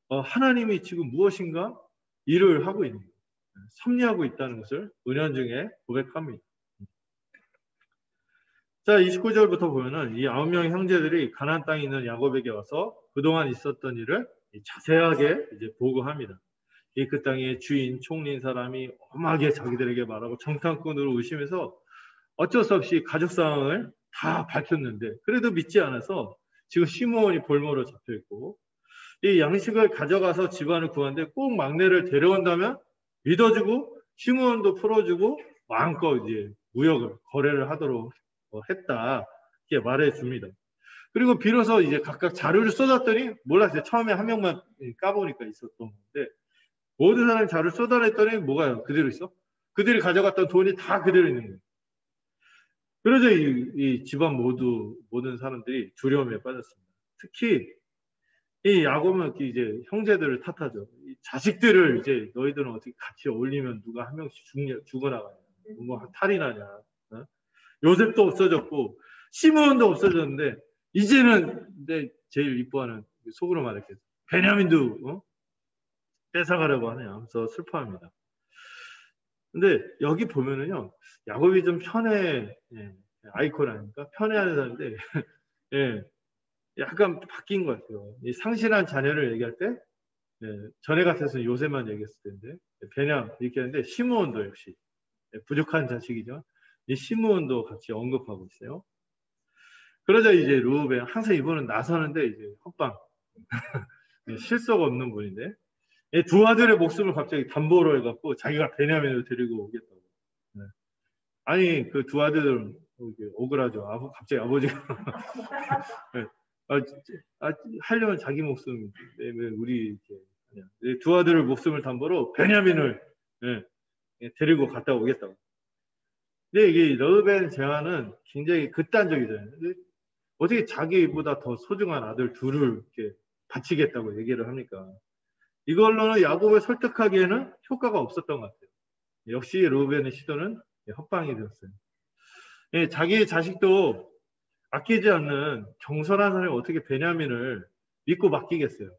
하나님이 지금 무엇인가 일을 하고 있는 거예요. 섭리하고 있다는 것을 은연중에 고백합니다. 자, 29절부터 보면은 이 9명의 형제들이 가나안 땅에 있는 야곱에게 와서 그동안 있었던 일을 자세하게 이제 보고합니다. 그 땅의 주인, 총리인 사람이 엄하게 자기들에게 말하고 정탐꾼으로 의심해서 어쩔 수 없이 가족 상황을 다 밝혔는데 그래도 믿지 않아서 지금 시므온이 볼모로 잡혀있고 이 양식을 가져가서 집안을 구하는데 꼭 막내를 데려온다면 믿어주고 시므온도 풀어주고 마음껏 이제 거래를 하도록 했다 이렇게 말해줍니다. 그리고 비로소 이제 각각 자료를 쏟았더니 몰랐어요. 처음에 한 명만 까보니까 있었던 건데 모든 사람이 자료를 쏟아냈더니 뭐가 그대로 있어? 그들이 가져갔던 돈이 다 그대로 있는 거예요. 그래서 이 집안 모든 사람들이 두려움에 빠졌습니다. 특히 이 야곱은 이제 형제들을 탓하죠. 이 자식들을 이제 너희들은 어떻게 같이 어울리면 누가 한 명씩 죽어나가냐, 뭐 탈이 나냐. 요셉도 없어졌고 시므온도 없어졌는데 이제는 제일 이뻐하는 속으로 말했겠죠. 베냐민도 뺏어가려고 하느냐 하면서 슬퍼합니다. 근데 여기 보면은요, 야곱이 좀 아이콘 아닙니까? 편애하는 사람인데, 약간 바뀐 것 같아요. 이 상실한 자녀를 얘기할 때, 전에 같았으면 요셉만 얘기했을 텐데, 베냐 이렇게 하는데, 시므온도 역시 부족한 자식이죠. 이 시므온도 같이 언급하고 있어요. 그러자 이제 르우벤 항상 이분은 나서는데 이제 헛방 실속 없는 분인데 두 아들의 목숨을 갑자기 담보로 해갖고 자기가 베냐민을 데리고 오겠다고. 아니 그 두 아들은 억울하죠. 갑자기 아버지가 네. 하려면 자기 목숨 왜 우리 이렇게 두 아들의 목숨을 담보로 베냐민을 데리고 갔다 오겠다고. 근데 이게 르우벤 제안은 굉장히 극단적이잖아요. 어떻게 자기보다 더 소중한 아들 둘을 이렇게 바치겠다고 얘기를 합니까? 이걸로는 야곱을 설득하기에는 효과가 없었던 것 같아요. 역시 르우벤의 시도는 헛방이 되었어요. 자기 자식도 아끼지 않는 경솔한 사람이 어떻게 베냐민을 믿고 맡기겠어요?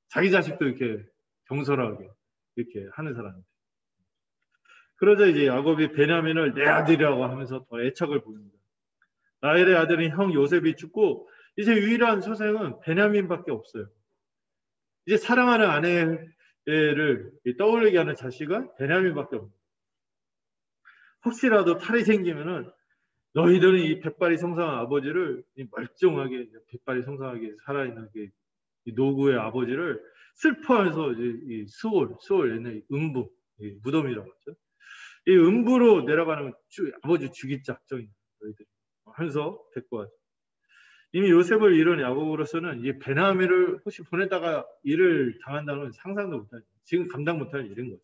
자기 자식도 이렇게 경솔하게 이렇게 하는 사람인데. 그러자 이제 야곱이 베냐민을 내 아들이라고 하면서 더 애착을 보입니다. 라헬의 아들인 형 요셉이 죽고 이제 유일한 소생은 베냐민밖에 없어요. 이제 사랑하는 아내를 떠올리게 하는 자식은 베냐민밖에 없어요. 혹시라도 탈이 생기면은 너희들은 이 백발이 성상한 아버지를 멀쩡하게 백발이 성상하게 살아있는 이 노구의 아버지를 슬퍼하면서 이제 이 수월 옛날 음부 무덤이라고 하죠. 이 음부로 내려가는 아버지 죽이 작정이야 너희들 하면서 데리고 와죠. 이미 요셉을 잃은 야곱으로서는 이 베냐민을 혹시 보내다가 일을 당한다는 건 상상도 못할 지금 감당 못할 일인 거죠.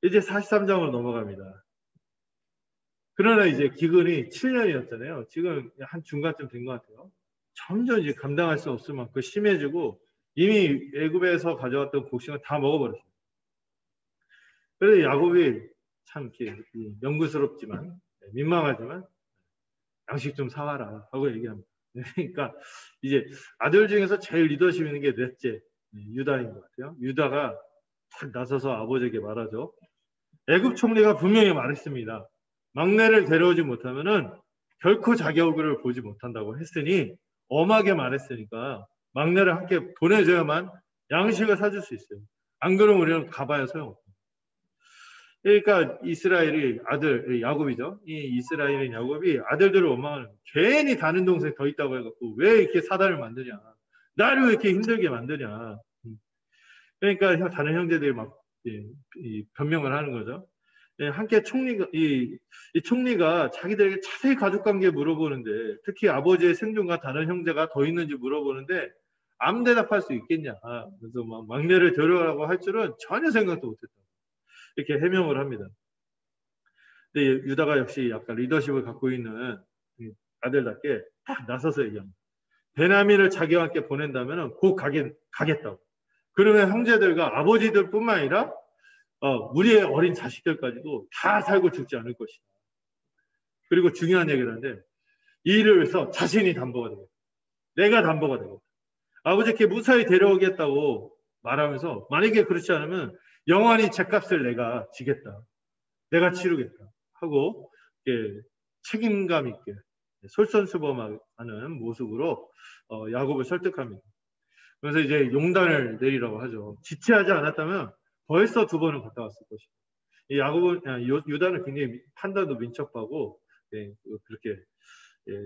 이제 43장으로 넘어갑니다. 그러나 이제 기근이 7년이었잖아요. 지금 한 중간쯤 된 것 같아요. 점점 이제 감당할 수 없을 만큼 심해지고 이미 애굽에서 가져왔던 곡식은 다 먹어버렸어요. 그래서 야곱이 참 이렇게 명구스럽지만 민망하지만 양식 좀 사와라 하고 얘기합니다. 그러니까 이제 아들 중에서 제일 리더십 있는 게 넷째 유다인 것 같아요. 유다가 탁 나서서 아버지에게 말하죠. 애굽 총리가 분명히 말했습니다. 막내를 데려오지 못하면은 결코 자기 얼굴을 보지 못한다고 했으니 엄하게 말했으니까 막내를 함께 보내줘야만 양식을 사줄 수 있어요. 안 그러면 우리는 가봐야 소용없고. 그러니까 이스라엘이 아들 야곱이죠. 이 이스라엘인 야곱이 아들들을 원망하는 괜히 다른 동생 더 있다고 해갖고 왜 이렇게 사단을 만드냐, 나를 왜 이렇게 힘들게 만드냐. 그러니까 다른 형제들이 막 변명을 하는 거죠. 함께 총리가 이 총리가 자기들에게 자세히 가족관계 물어보는데 특히 아버지의 생존과 다른 형제가 더 있는지 물어보는데 아무 대답할 수 있겠냐. 그래서 막 막내를 데려가라고 할 줄은 전혀 생각도 못했다. 이렇게 해명을 합니다. 근데 유다가 역시 약간 리더십을 갖고 있는 아들답게 딱 나서서 얘기합니다. 베냐민을 자기와 함께 보낸다면 곧 가겠다고. 그러면 형제들과 아버지들뿐만 아니라 우리의 어린 자식들까지도 다 살고 죽지 않을 것이다. 그리고 중요한 얘기를 하는데 이 일을 위해서 자신이 담보가 되겠다. 내가 담보가 되겠다. 아버지께 무사히 데려오겠다고 말하면서 만약에 그렇지 않으면 영원히 죗값을 내가 지겠다. 내가 치르겠다. 하고 책임감 있게 솔선수범하는 모습으로 야곱을 설득합니다. 그래서 이제 용단을 내리라고 하죠. 지체하지 않았다면 벌써 2번은 갔다 왔을 것이다. 이 야곱은 유다는 굉장히 판단도 민첩하고 그렇게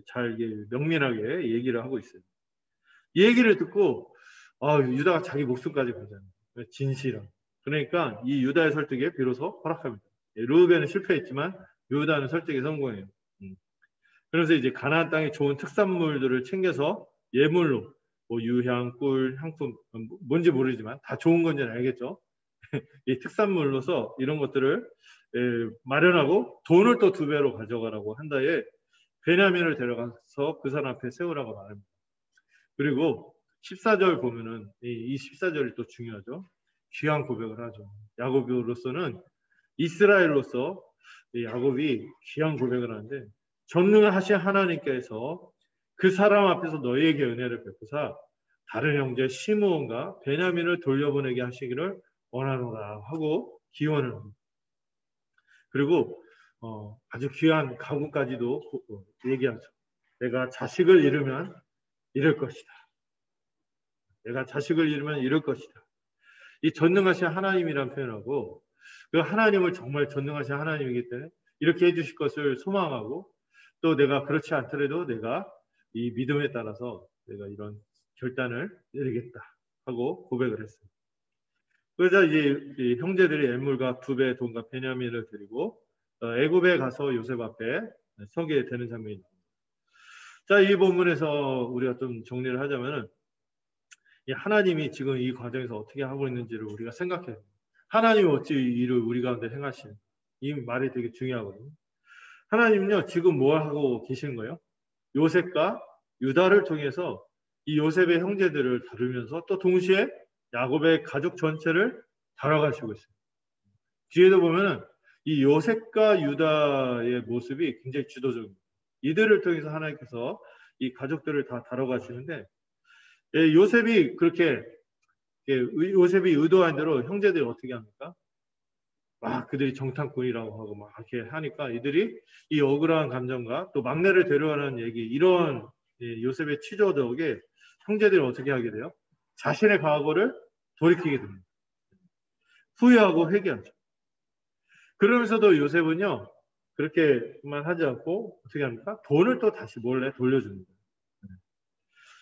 잘 명민하게 얘기를 하고 있어요. 이 얘기를 듣고 유다가 자기 목숨까지 걸잖아요. 진실함. 그러니까 이 유다의 설득에 비로소 허락합니다. 르우벤은 실패했지만 유다는 설득에 성공해요. 그래서 이제 가나안 땅의 좋은 특산물들을 챙겨서 예물로 뭐 유향, 꿀, 향품 뭔지 모르지만 다 좋은 건지는 알겠죠. 이 특산물로서 이런 것들을 마련하고 돈을 또 2배로 가져가라고 한 다음에 베냐민을 데려가서 그 사람 앞에 세우라고 말합니다. 그리고 14절 보면은 이 14절이 또 중요하죠. 귀한 고백을 하죠. 야곱으로서는 이스라엘로서 야곱이 귀한 고백을 하는데 전능하신 하나님께서 그 사람 앞에서 너희에게 은혜를 베푸사 다른 형제 시므온과 베냐민을 돌려보내게 하시기를 원하노라 하고 기원을 합니다. 그리고 아주 귀한 가구까지도 얘기하죠. 내가 자식을 잃으면 잃을 것이다. 내가 자식을 잃으면 잃을 것이다. 이 전능하신 하나님이란 표현하고 그 하나님을 정말 전능하신 하나님이기 때문에 이렇게 해주실 것을 소망하고 또 내가 그렇지 않더라도 내가 이 믿음에 따라서 내가 이런 결단을 내리겠다 하고 고백을 했습니다. 그러자 이제 형제들이 애물과 2배 돈과 베냐민을 드리고 애굽에 가서 요셉 앞에 서게 되는 장면이 나옵니다. 자, 이 본문에서 우리가 좀 정리를 하자면은 하나님이 지금 이 과정에서 어떻게 하고 있는지를 우리가 생각해요. 하나님이 어찌 일을 우리 가운데 행하시는 이 말이 되게 중요하거든요. 하나님은요 지금 뭐 하고 계시는 거예요? 요셉과 유다를 통해서 이 요셉의 형제들을 다루면서 또 동시에 야곱의 가족 전체를 다뤄가시고 있어요. 뒤에도 보면은 이 요셉과 유다의 모습이 굉장히 주도적입니다. 이들을 통해서 하나님께서 이 가족들을 다 다뤄가시는데 요셉이 그렇게 요셉이 의도한 대로 형제들이 어떻게 합니까? 그들이 정탐꾼이라고 하고 막 이렇게 하니까 이들이 이 억울한 감정과 또 막내를 데려가는 얘기, 이런 요셉의 취조 덕에 형제들이 어떻게 하게 돼요? 자신의 과거를 돌이키게 됩니다. 후회하고 회개하죠. 그러면서도 요셉은요, 그렇게만 하지 않고 어떻게 합니까? 돈을 또 다시 몰래 돌려줍니다.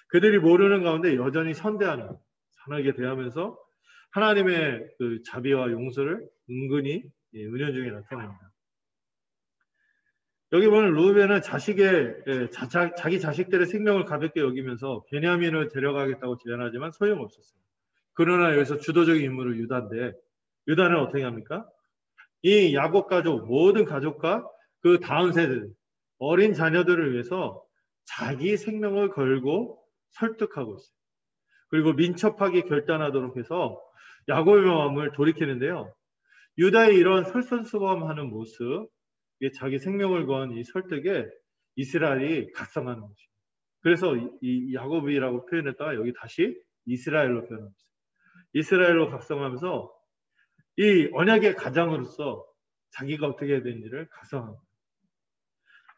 그들이 모르는 가운데 여전히 선하게 대하면서 하나님의 그 자비와 용서를 은근히 은연중에 나타냅니다. 여기 보면 루벤은 자기 자식들의 생명을 가볍게 여기면서 베냐민을 데려가겠다고 제안하지만 소용없었어요. 그러나 여기서 주도적인 인물은 유다인데, 유다는 어떻게 합니까? 이 야곱 가족, 모든 가족과 그 다음 세대, 어린 자녀들을 위해서 자기 생명을 걸고 설득하고 있어요. 그리고 민첩하게 결단하도록 해서 야곱의 마음을 돌이키는데요. 유다의 이런 설선수범하는 모습, 자기 생명을 건 이 설득에 이스라엘이 각성하는 것입니다. 그래서 이 야곱이라고 표현했다가 여기 다시 이스라엘로 표현합니다. 이스라엘로 각성하면서 이 언약의 가장으로서 자기가 어떻게 해야 되는지를 각성합니다.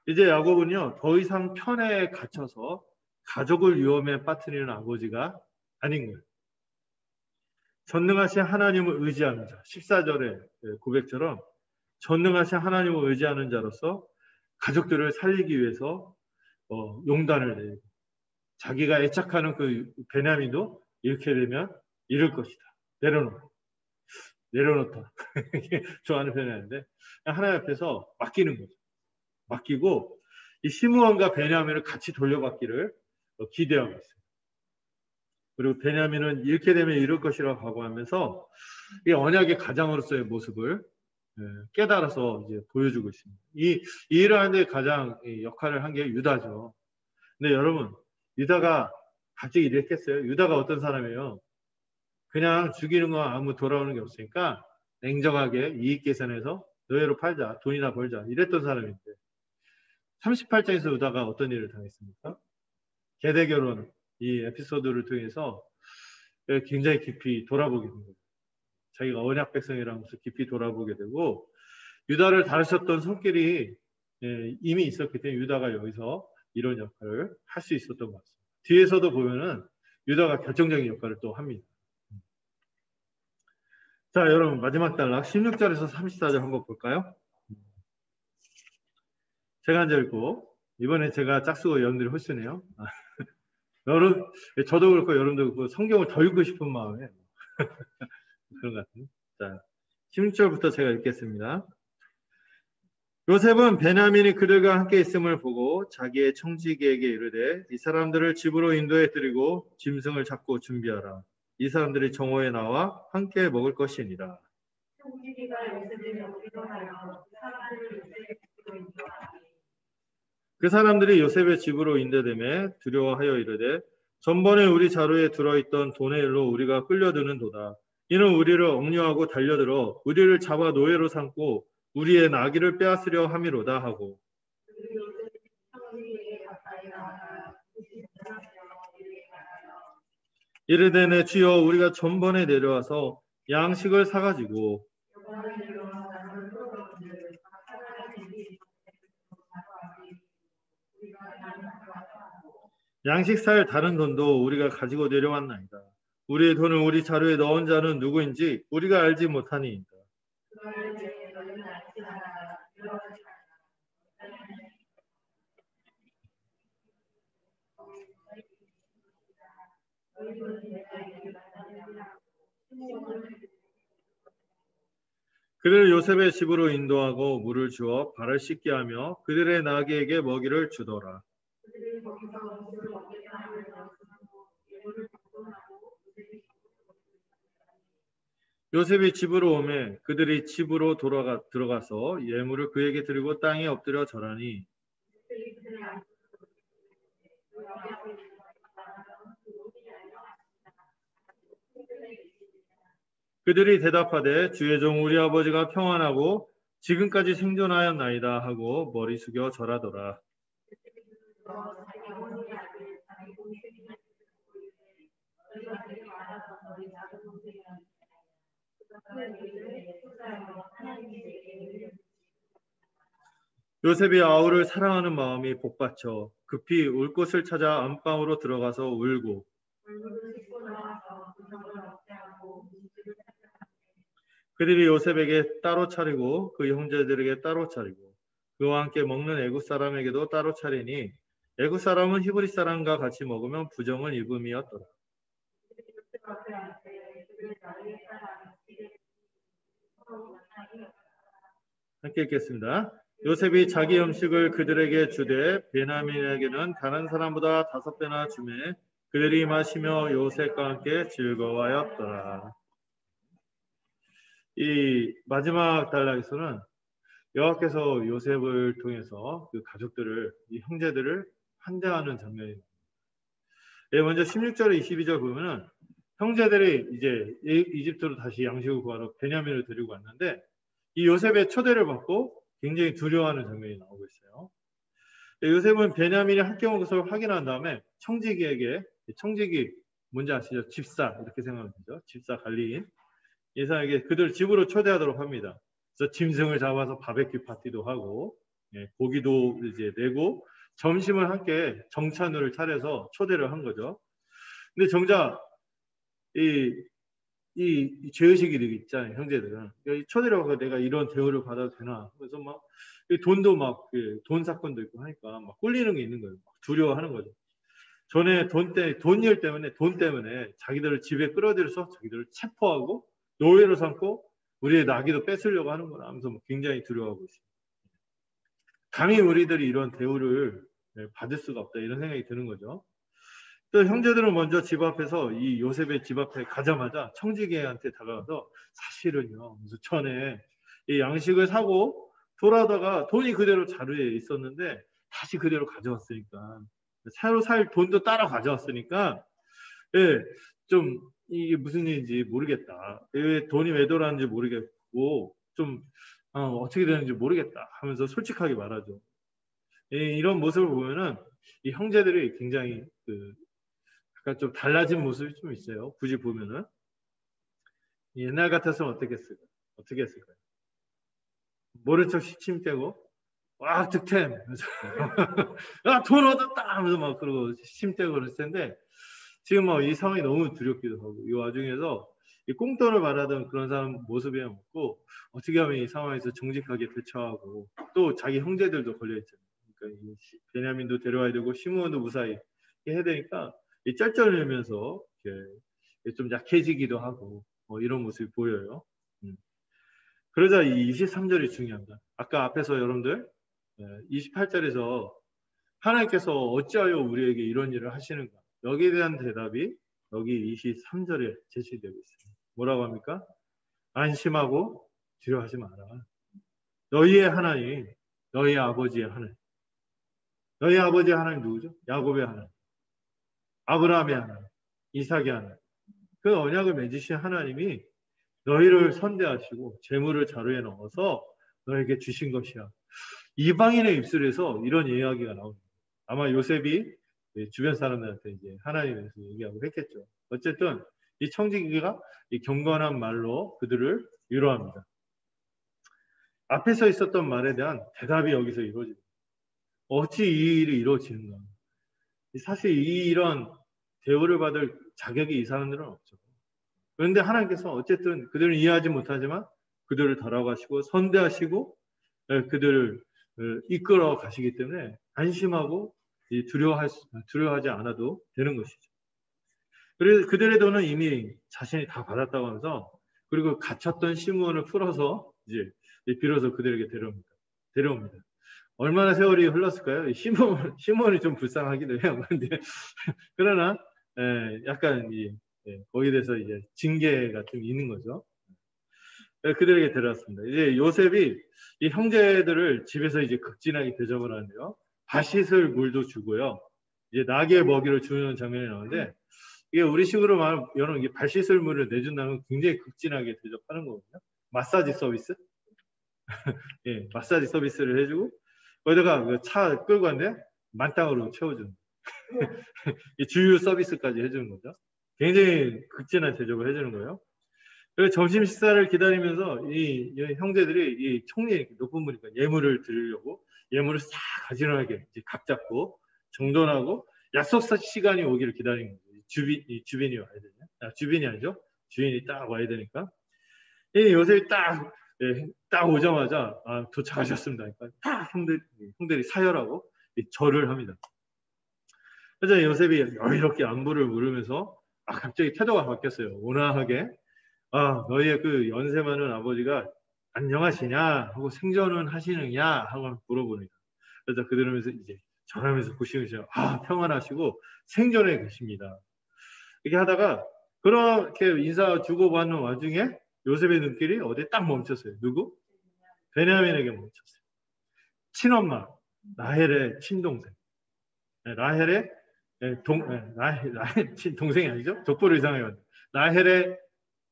이제 야곱은요, 더 이상 편에 갇혀서 가족을 위험에 빠뜨리는 아버지가 아닌 거예요. 전능하신 하나님을 의지하는 자, 14절의 고백처럼 전능하신 하나님을 의지하는 자로서 가족들을 살리기 위해서 용단을 내고, 자기가 애착하는 그 베냐민도 이렇게 되면 이럴 것이다. 내려놓다. 좋아하는 표현인데 하나님 앞에서 맡기는 거죠. 맡기고 이 시므온과 베냐민을 같이 돌려받기를 기대하고 있어요. 그리고 베냐민은 이렇게 되면 이럴 것이라고 각오하면서 이 언약의 가장으로서의 모습을 깨달아서 이제 보여주고 있습니다. 이 일을 하는데 가장 역할을 한 게 유다죠. 근데 여러분, 유다가 갑자기 이랬겠어요? 유다가 어떤 사람이에요? 그냥 죽이는 거 아무 돌아오는 게 없으니까 냉정하게 이익 계산해서 너희로 팔자, 돈이나 벌자, 이랬던 사람인데 38장에서 유다가 어떤 일을 당했습니까? 계대 결혼, 이 에피소드를 통해서 굉장히 깊이 돌아보게 됩니다. 자기가 언약 백성이라는 것을 깊이 돌아보게 되고, 유다를 다루셨던 손길이 이미 있었기 때문에 유다가 여기서 이런 역할을 할 수 있었던 것 같습니다. 뒤에서도 보면은 유다가 결정적인 역할을 또 합니다. 자, 여러분 마지막 단락 16절에서 34절 한번 볼까요? 제가 앉아 있고 이번에 제가 짝수고 여러분들이 홀수네요. 여러분, 저도 그렇고 여러분도 그렇고 성경을 더 읽고 싶은 마음에 그런 것 같아요. 자, 16절부터 제가 읽겠습니다. 요셉은 베냐민이 그들과 함께 있음을 보고 자기의 청지기에게 이르되 이 사람들을 집으로 인도해 드리고 짐승을 잡고 준비하라. 이 사람들이 정오에 나와 함께 먹을 것이니라. 그 사람들이 요셉의 집으로 인도되매 두려워하여 이르되 전번에 우리 자루에 들어있던 돈의 일로 우리가 끌려드는도다. 이는 우리를 억류하고 달려들어 우리를 잡아 노예로 삼고 우리의 나귀를 빼앗으려 함이로다 하고, 이르되 내 주여 우리가 전번에 내려와서 양식을 사가지고 양식 살 다른 돈도 우리가 가지고 내려왔나이다. 우리의 돈을 우리 자루에 넣은 자는 누구인지 우리가 알지 못하니이다. 그를 요셉의 집으로 인도하고 물을 주어 발을 씻게 하며 그들의 나귀에게 먹이를 주더라. 요셉이 집으로 오매 그들이 집으로 들어가서 예물을 그에게 드리고 땅에 엎드려 절하니, 그들이 대답하되 주의 종 우리 아버지가 평안하고 지금까지 생존하였나이다 하고 머리 숙여 절하더라. 요셉이 아우를 사랑하는 마음이 복받쳐 급히 울 곳을 찾아 안방으로 들어가서 울고 그들이 요셉에게 따로 차리고 그 형제들에게 따로 차리고 그와 함께 먹는 애굽 사람에게도 따로 차리니 애굽 사람은 히브리 사람과 같이 먹으면 부정을 입음이었더라. 함께 읽겠습니다. 요셉이 자기 음식을 그들에게 주되 베냐민에게는 다른 사람보다 5배나 주매 그들이 마시며 요셉과 함께 즐거워하였더라. 이 마지막 단락에서는 여호와께서 요셉을 통해서 그 가족들을, 이 형제들을 환대하는 장면입니다. 예, 먼저 16절 22절 보면은 형제들이 이제 이집트로 다시 양식을 구하러 베냐민을 데리고 왔는데 이 요셉의 초대를 받고 굉장히 두려워하는 장면이 나오고 있어요. 예, 요셉은 베냐민이 합격한 것을 확인한 다음에 청지기에게, 청지기 뭔지 아시죠? 집사 이렇게 생각하면 되죠. 집사 관리인 예상에게 그들 집으로 초대하도록 합니다. 그래서 짐승을 잡아서 바베큐 파티도 하고 예, 고기도 이제 내고 점심을 함께 정찬으로 차려서 초대를 한 거죠. 근데 정작 이 죄의식이 있잖아요, 형제들은. 초대를 하고 내가 이런 대우를 받아도 되나. 그래서 막 돈도 막 돈 사건도 있고 하니까 막 꿀리는 게 있는 거예요. 막 두려워하는 거죠. 전에 돈일 때문에 돈 때문에 자기들을 집에 끌어들여서 자기들을 체포하고 노예로 삼고 우리의 나귀도 뺏으려고 하는구나 하면서 굉장히 두려워하고 있습니다. 감히 우리들이 이런 대우를 받을 수가 없다 이런 생각이 드는 거죠. 또 형제들은 먼저 집 앞에서 이 요셉의 집 앞에 가자마자 청지기한테 다가가서 사실은요 무슨 전에 이 양식을 사고 돌아다가 돈이 그대로 자루에 있었는데 다시 그대로 가져왔으니까 새로 살 돈도 따라 가져왔으니까 예, 좀 이게 무슨 일인지 모르겠다. 돈이 왜 돌아왔는지 모르겠고 좀 어떻게 되는지 모르겠다 하면서 솔직하게 말하죠. 이런 모습을 보면은 이 형제들이 굉장히 약간 좀 달라진 모습이 좀 있어요. 굳이 보면은 옛날 같았으면 어떻게 했을까요? 모른 척 시침 떼고 와 득템 돈 얻었다 하면서 막 그러고 시침 떼고 그랬을 텐데 지금 이 상황이 너무 두렵기도 하고 이 와중에서 이 꽁돈을 말하던 그런 사람 모습이 없고 어떻게 하면 이 상황에서 정직하게 대처하고 또 자기 형제들도 걸려있잖아요. 그러니까 이 베냐민도 데려와야 되고 시므온도 무사히 해야 되니까 이 쩔쩔매면서 좀 약해지기도 하고 이런 모습이 보여요. 그러자 이 23절이 중요합니다. 아까 앞에서 여러분들 28절에서 하나님께서 어찌하여 우리에게 이런 일을 하시는가? 여기에 대한 대답이 여기 23절에 제시되고 있습니다. 뭐라고 합니까? 안심하고 두려워하지 마라. 너희의 하나님, 너희 아버지의 하나님. 너희 아버지의 하나님 누구죠? 야곱의 하나님, 아브라함의 하나님, 이삭의 하나님. 그 언약을 맺으신 하나님이 너희를 선대하시고 재물을 자루에 넣어서 너에게 주신 것이야. 이방인의 입술에서 이런 이야기가 나옵니다. 아마 요셉이 주변 사람들한테 이제 하나님에서 얘기하고 했겠죠. 어쨌든 이 청지기가 이 경건한 말로 그들을 위로합니다. 앞에서 있었던 말에 대한 대답이 여기서 이루어집니다. 어찌 이 일이 이루어지는가? 사실 이런 대우를 받을 자격이 이 사람들은 없죠. 그런데 하나님께서 어쨌든 그들을 이해하지 못하지만 그들을 다뤄가시고 선대하시고 그들을 이끌어 가시기 때문에 안심하고 두려워하지 않아도 되는 것이죠. 그래서 그들의 돈은 이미 자신이 다 받았다고 하면서 그리고 갇혔던 시므온을 풀어서 이제 비로소 그들에게 데려옵니다. 얼마나 세월이 흘렀을까요? 시므온이 좀 불쌍하기도 해요. 그런데 그러나 약간 거기에 대해서 이제 징계가 좀 있는 거죠. 그들에게 데려왔습니다. 이제 요셉이 이 형제들을 집에서 이제 극진하게 대접을 하는데요. 바시슬 물도 주고요. 이제 낙의 먹이를 주는 장면이 나오는데 이게 우리식으로 말하면 여러분 이게 바시슬 물을 내준다면 굉장히 극진하게 대접하는 거거든요. 마사지 서비스, 예, 마사지 서비스를 해주고 거기다가 그 차 끌고 갔는데 만땅으로 채워주는 주유 서비스까지 해주는 거죠. 굉장히 극진한 대접을 해주는 거예요. 그래서 점심 식사를 기다리면서 이 형제들이 이 총리 높은 분이니까 예물을 드리려고 예물을 싹 가지런하게 이제 각 잡고 정돈하고 약속 시간이 오기를 기다리는 거예요. 주빈이 와야 되냐? 주빈이 아니죠? 주인이 딱 와야 되니까. 이 요셉이 딱 오자마자 도착하셨습니다. 그러니까 딱 형들이 사열하고 절을 합니다. 그래서 요셉이 이렇게 안부를 물으면서 갑자기 태도가 바뀌었어요. 온화하게 너희의 그 연세 많은 아버지가 안녕하시냐 하고 생전은 하시느냐 하고 물어보니까 그래서 그들으면서 이제 절하면서 보시면서 평안하시고 생전에 계십니다. 이렇게 하다가 그렇게 인사 주고받는 와중에 요셉의 눈길이 어디에 딱 멈췄어요. 누구? 베냐민에게 멈췄어요. 친엄마 라헬의 친동생. 라헬의 라헬 친동생이 아니죠? 족보를 이상해요. 라헬의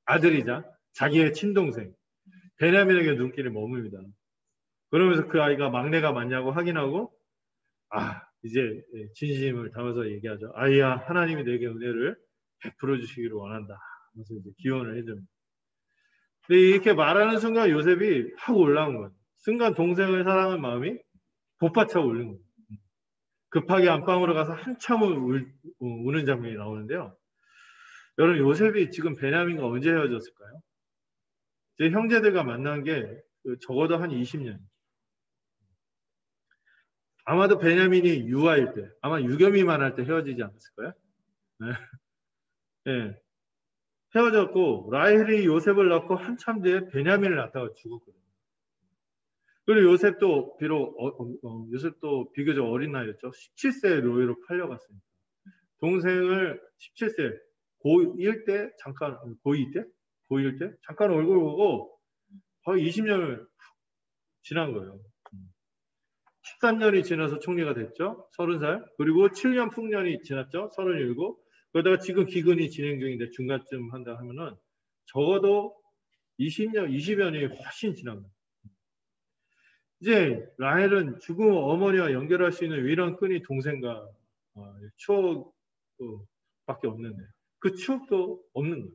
아들이자 자기의 친동생 베냐민에게 눈길이 머뭅니다. 그러면서 그 아이가 막내가 맞냐고 확인하고 이제 진심을 담아서 얘기하죠. 아이야, 하나님이 내게 은혜를 베풀어 주시기를 원한다. 그래서 이제 기원을 해줍니다. 근데 이렇게 말하는 순간 요셉이 확 올라온 거예요. 순간 동생을 사랑하는 마음이 복받쳐 오른 거예요. 급하게 안방으로 가서 한참을 우는 장면이 나오는데요. 여러분, 요셉이 지금 베냐민과 언제 헤어졌을까요? 제 형제들과 만난 게 적어도 한 20년. 아마도 베냐민이 유아일 때, 아마 유겸이만 할 때 헤어지지 않았을까요? 네. 네. 헤어졌고 라헬이 요셉을 낳고 한참 뒤에 베냐민을 낳다가 죽었거든요. 그리고 요셉도 요셉도 비교적 어린 나이였죠. 17세 노예로 팔려갔습니다. 동생을 17세 고1 때 잠깐 고2 때? 고1 때? 잠깐 얼굴 보고 거의 20년을 지난 거예요. 13년이 지나서 총리가 됐죠. 30살. 그리고 7년 풍년이 지났죠. 37. 그러다가 지금 기근이 진행 중인데 중간쯤 한다 하면은 적어도 20여 년이 훨씬 지난 거예요. 이제 라헬은 죽은 어머니와 연결할 수 있는 유일한 끈이 동생과 추억밖에 없는데 그 추억도 없는 거예요.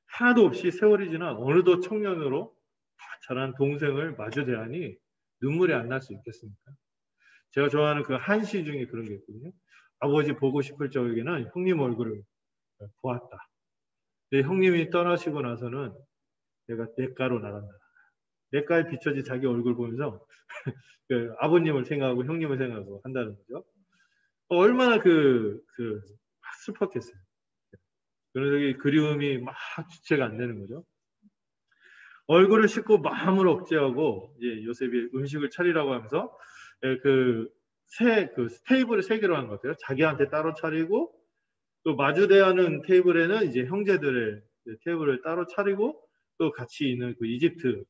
하나도 없이 세월이 지나 어느덧 청년으로 자란 동생을 마주 대하니 눈물이 안 날 수 있겠습니까? 제가 좋아하는 그 한시 중에 그런 게 있거든요. 아버지 보고 싶을 적에는 형님 얼굴을 보았다. 근데 형님이 떠나시고 나서는 내가 냇가로 나간다. 냇가에 비춰진 자기 얼굴 보면서 그 아버님을 생각하고 형님을 생각하고 한다는 거죠. 얼마나 슬펐겠어요. 그래서 그리움이 막 주체가 안 되는 거죠. 얼굴을 씻고 마음을 억제하고 이제 요셉이 음식을 차리라고 하면서 테이블을 세 개로 하는 것 같아요. 자기한테 따로 차리고 또 마주대하는 테이블에는 이제 형제들의 테이블을 따로 차리고 또 같이 있는 그 이집트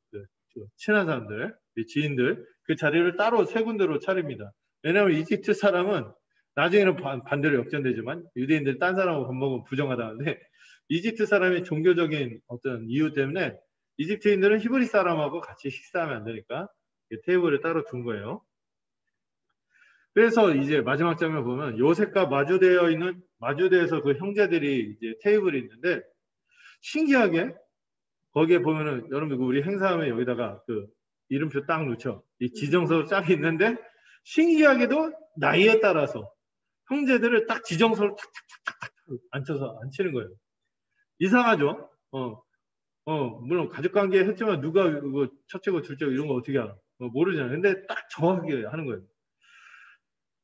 친한 사람들, 지인들 그 자리를 따로 세 군데로 차립니다. 왜냐하면 이집트 사람은 나중에는 반대로 역전되지만 유대인들 딴 사람하고 밥 먹으면 부정하다는데 이집트 사람의 종교적인 어떤 이유 때문에 이집트인들은 히브리 사람하고 같이 식사하면 안 되니까 테이블을 따로 둔 거예요. 그래서 이제 마지막 장면 보면 요셉과 마주대에서 그 형제들이 이제 테이블이 있는데 신기하게 거기에 보면은 여러분 우리 행사하면 여기다가 그 이름표 딱 놓죠. 이 지정서로 쫙 있는데 신기하게도 나이에 따라서 형제들을 딱 지정서로 탁탁탁탁 앉혀서 앉히는 거예요. 이상하죠? 물론 가족관계 했지만 누가 첫째고 둘째고 이런 거 어떻게 알아? 모르잖아요. 근데 딱 정확하게 하는 거예요.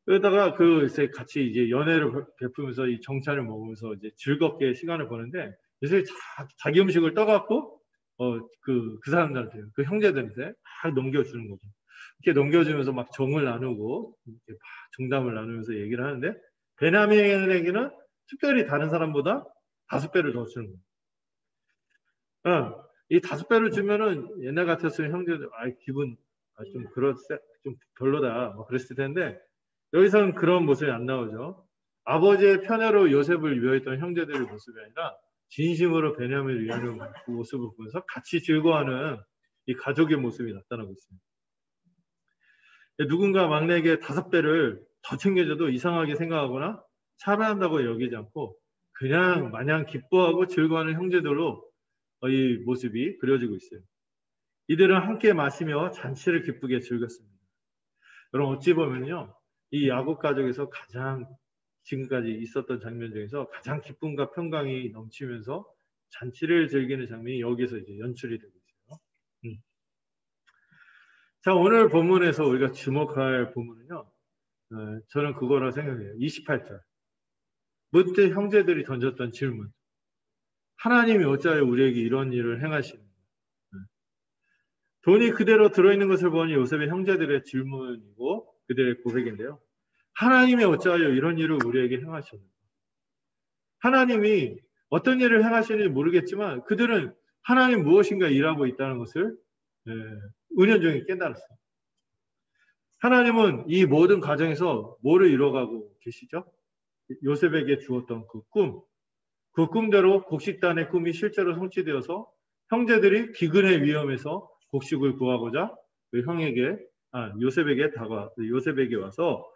그러다가 같이 이제 연애를 베푸면서 이 정찬을 먹으면서 이제 즐겁게 시간을 보는데 요새 자기 음식을 떠갖고 그 사람들한테 그 형제들한테 막 넘겨주는 거죠. 이렇게 넘겨주면서 막 정을 나누고 이렇게 막 정담을 나누면서 얘기를 하는데 베냐민에게는 특별히 다른 사람보다 5배를 더 주는 거예요. 이 5배를 주면은 옛날 같았으면 형제들 기분 좀 별로다 뭐 그랬을 텐데 여기서는 그런 모습이 안 나오죠. 아버지의 편애로 요셉을 위로했던 형제들의 모습이 아니라 진심으로 베냐민을 위하는 모습을 보면서 같이 즐거워하는 이 가족의 모습이 나타나고 있습니다. 누군가 막내에게 5배를 더 챙겨줘도 이상하게 생각하거나 차별한다고 여기지 않고 그냥 마냥 기뻐하고 즐거워하는 형제들로 이 모습이 그려지고 있어요. 이들은 함께 마시며 잔치를 기쁘게 즐겼습니다. 여러분 어찌 보면요, 이 야곱 가족에서 가장 지금까지 있었던 장면 중에서 가장 기쁨과 평강이 넘치면서 잔치를 즐기는 장면이 여기서 이제 연출이 되고 있어요. 자, 오늘 본문에서 우리가 주목할 본문은요, 저는 그거라 생각해요. 28절. 묻되 형제들이 던졌던 질문. 하나님이 어찌하여 우리에게 이런 일을 행하시는가? 돈이 그대로 들어있는 것을 보니 요셉의 형제들의 질문이고 그들의 고백인데요. 하나님이 어찌하여 이런 일을 우리에게 행하셨는가? 하나님이 어떤 일을 행하시는지 모르겠지만 그들은 하나님 무엇인가 일하고 있다는 것을 은연중에 깨달았어요. 하나님은 이 모든 과정에서 뭐를 이뤄가고 계시죠? 요셉에게 주었던 그 꿈대로 곡식단의 꿈이 실제로 성취되어서 형제들이 기근의 위험에서 곡식을 구하고자 요셉에게 와서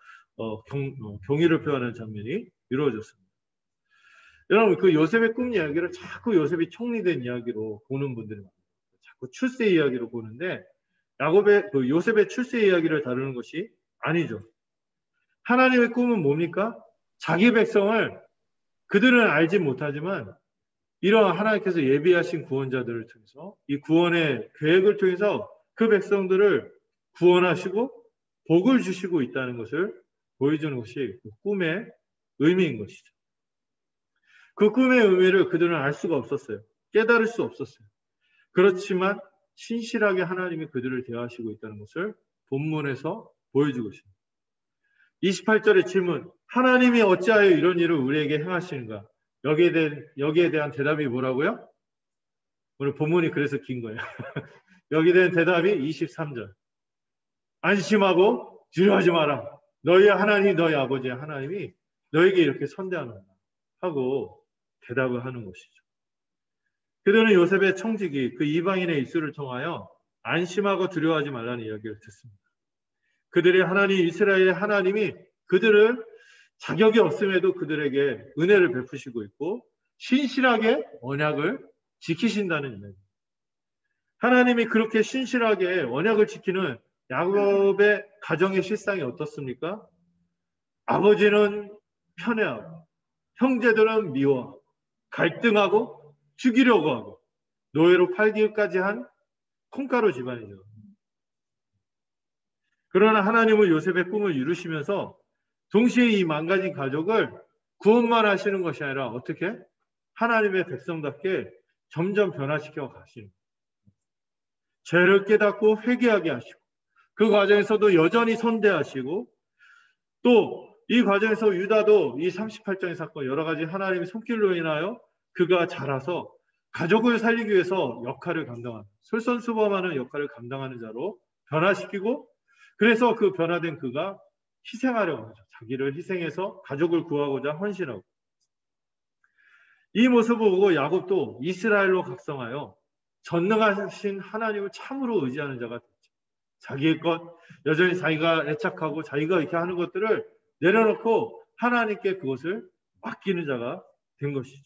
경의를 표하는 장면이 이루어졌습니다. 여러분 그 요셉의 꿈 이야기를 자꾸 요셉이 총리된 이야기로 보는 분들이 많아요. 자꾸 출세 이야기로 보는데 요셉의 출세 이야기를 다루는 것이 아니죠. 하나님의 꿈은 뭡니까? 자기 백성을 그들은 알지 못하지만 이러한 하나님께서 예비하신 구원자들을 통해서 이 구원의 계획을 통해서 그 백성들을 구원하시고 복을 주시고 있다는 것을 보여주는 것이 그 꿈의 의미인 것이죠. 그 꿈의 의미를 그들은 알 수가 없었어요. 깨달을 수 없었어요. 그렇지만 신실하게 하나님이 그들을 대하시고 있다는 것을 본문에서 보여주고 있습니다. 28절의 질문, 하나님이 어찌하여 이런 일을 우리에게 행하시는가? 여기에 대한 대답이 뭐라고요? 오늘 본문이 그래서 긴 거예요. 여기에 대한 대답이 23절. 안심하고 두려워하지 마라. 너희 하나님, 너희 아버지의 하나님이 너에게 이렇게 선대하노라 하고 대답을 하는 것이죠. 그들은 요셉의 청지기, 그 이방인의 입술을 통하여 안심하고 두려워하지 말라는 이야기를 듣습니다. 그들의 하나님, 이스라엘의 하나님이 그들을 자격이 없음에도 그들에게 은혜를 베푸시고 있고 신실하게 언약을 지키신다는 이야기입니다. 하나님이 그렇게 신실하게 언약을 지키는 야곱의 가정의 실상이 어떻습니까? 아버지는 편애하고 형제들은 미워하고 갈등하고 죽이려고 하고 노예로 팔기까지 한 콩가루 집안이죠. 그러나 하나님은 요셉의 꿈을 이루시면서 동시에 이 망가진 가족을 구원만 하시는 것이 아니라 어떻게? 하나님의 백성답게 점점 변화시켜 가시는 거예요. 죄를 깨닫고 회개하게 하시고 그 과정에서도 여전히 선대하시고 또 이 과정에서 유다도 이 38장의 사건 여러 가지 하나님의 손길로 인하여 그가 자라서 가족을 살리기 위해서 역할을 감당하는 솔선수범하는 역할을 감당하는 자로 변화시키고 그래서 그 변화된 그가 희생하려고 하죠. 자기를 희생해서 가족을 구하고자 헌신하고 이 모습을 보고 야곱도 이스라엘로 각성하여 전능하신 하나님을 참으로 의지하는 자가 됐죠. 자기의 것, 여전히 자기가 애착하고 자기가 이렇게 하는 것들을 내려놓고 하나님께 그것을 맡기는 자가 된 것이죠.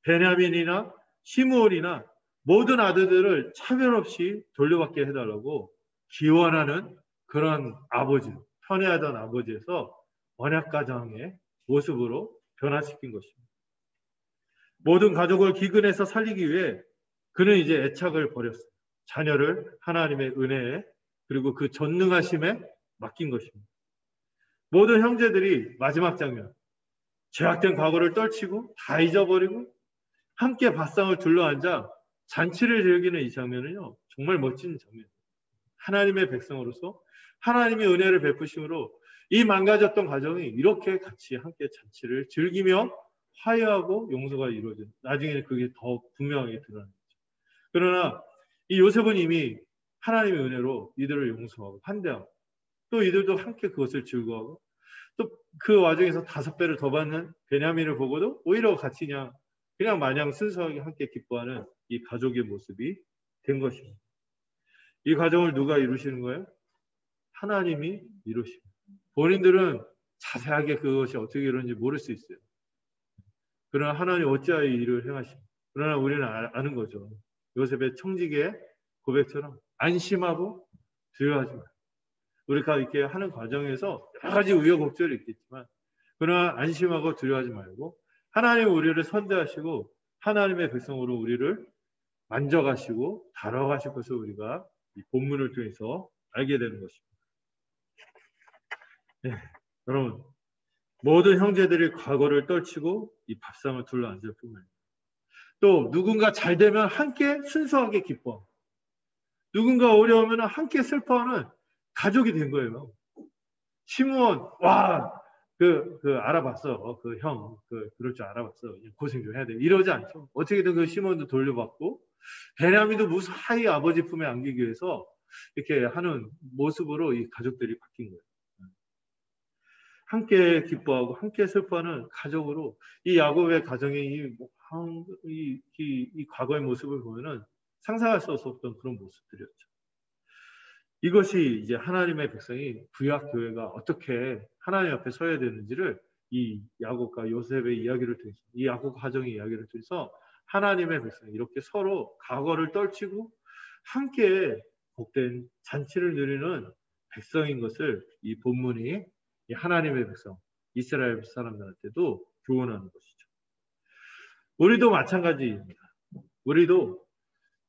베냐민이나 시므온이나 모든 아들들을 차별 없이 돌려받게 해달라고 기원하는 그런 아버지, 편애하던 아버지에서 언약가정의 모습으로 변화시킨 것입니다. 모든 가족을 기근에서 살리기 위해 그는 이제 애착을 버렸어요. 자녀를 하나님의 은혜에 그리고 그 전능하심에 맡긴 것입니다. 모든 형제들이 마지막 장면, 죄악된 과거를 떨치고 다 잊어버리고 함께 밥상을 둘러앉아 잔치를 즐기는 이 장면은요, 정말 멋진 장면이에요. 하나님의 백성으로서 하나님의 은혜를 베푸심으로 이 망가졌던 가정이 이렇게 같이 함께 잔치를 즐기며 화해하고 용서가 이루어진 나중에는 그게 더 분명하게 드러나는 거죠. 그러나 이 요셉은 이미 하나님의 은혜로 이들을 용서하고 환대하고 또 이들도 함께 그것을 즐거워하고 또 그 와중에서 5배를 더 받는 베냐민을 보고도 오히려 같이 그냥 마냥 순수하게 함께 기뻐하는 이 가족의 모습이 된 것입니다. 이 가정을 누가 이루시는 거예요? 하나님이 이루십니다. 본인들은 자세하게 그것이 어떻게 이루는지 모를 수 있어요. 그러나 하나님 어찌하여 이 일을 행하십니까? 그러나 우리는 아는 거죠. 요셉의 청지기의 고백처럼 안심하고 두려워하지 마. 우리가 이렇게 하는 과정에서 여러 가지 우여곡절이 있겠지만 그러나 안심하고 두려워하지 말고 하나님 우리를 선대하시고 하나님의 백성으로 우리를 만져가시고 다뤄가실 것을 우리가 이 본문을 통해서 알게 되는 것입니다. 네, 여러분 모든 형제들이 과거를 떨치고 이 밥상을 둘러앉을 뿐만 아니라 또 누군가 잘 되면 함께 순수하게 기뻐, 누군가 어려우면 함께 슬퍼하는 가족이 된 거예요. 시므온, 와, 알아봤어. 그 형, 그럴 줄 알아봤어. 고생 좀 해야 돼. 이러지 않죠. 어떻게든 그 시므온도 돌려받고, 베냐민도 무사히 아버지 품에 안기기 위해서 이렇게 하는 모습으로 이 가족들이 바뀐 거예요. 함께 기뻐하고 함께 슬퍼하는 가족으로 이 야곱의 가정의 이 과거의 모습을 보면은 상상할 수 없었던 그런 모습들이었죠. 이것이 이제 하나님의 백성이 구약 교회가 어떻게 하나님 앞에 서야 되는지를 이 야곱과 요셉의 이야기를 통해서, 이 야곱 가정의 이야기를 통해서 하나님의 백성이 이렇게 서로 과거를 떨치고 함께 복된 잔치를 누리는 백성인 것을 이 본문이 이 하나님의 백성, 이스라엘 사람들한테도 교훈하는 것이죠. 우리도 마찬가지입니다. 우리도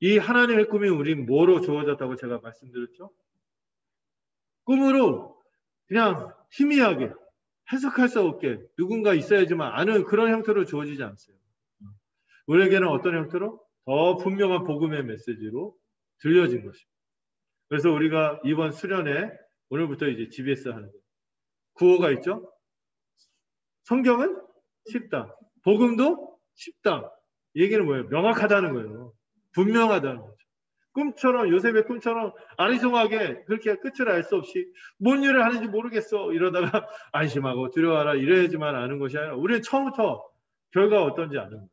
이 하나님의 꿈이 우리 뭐로 주어졌다고 제가 말씀드렸죠? 꿈으로 그냥 희미하게 해석할 수 없게 누군가 있어야지만 아는 그런 형태로 주어지지 않습니다. 우리에게는 어떤 형태로? 더 분명한 복음의 메시지로 들려진 것입니다. 그래서 우리가 이번 수련회 오늘부터 이제 GBS 하는 거예요. 구호가 있죠? 성경은 쉽다. 복음도 쉽다. 이 얘기는 뭐예요? 명확하다는 거예요. 분명하다는 거죠. 꿈처럼, 요셉의 꿈처럼 아리송하게 그렇게 끝을 알 수 없이 뭔 일을 하는지 모르겠어 이러다가 안심하고 두려워하라 이래야지만 아는 것이 아니라 우리는 처음부터 결과가 어떤지 아는 거예요.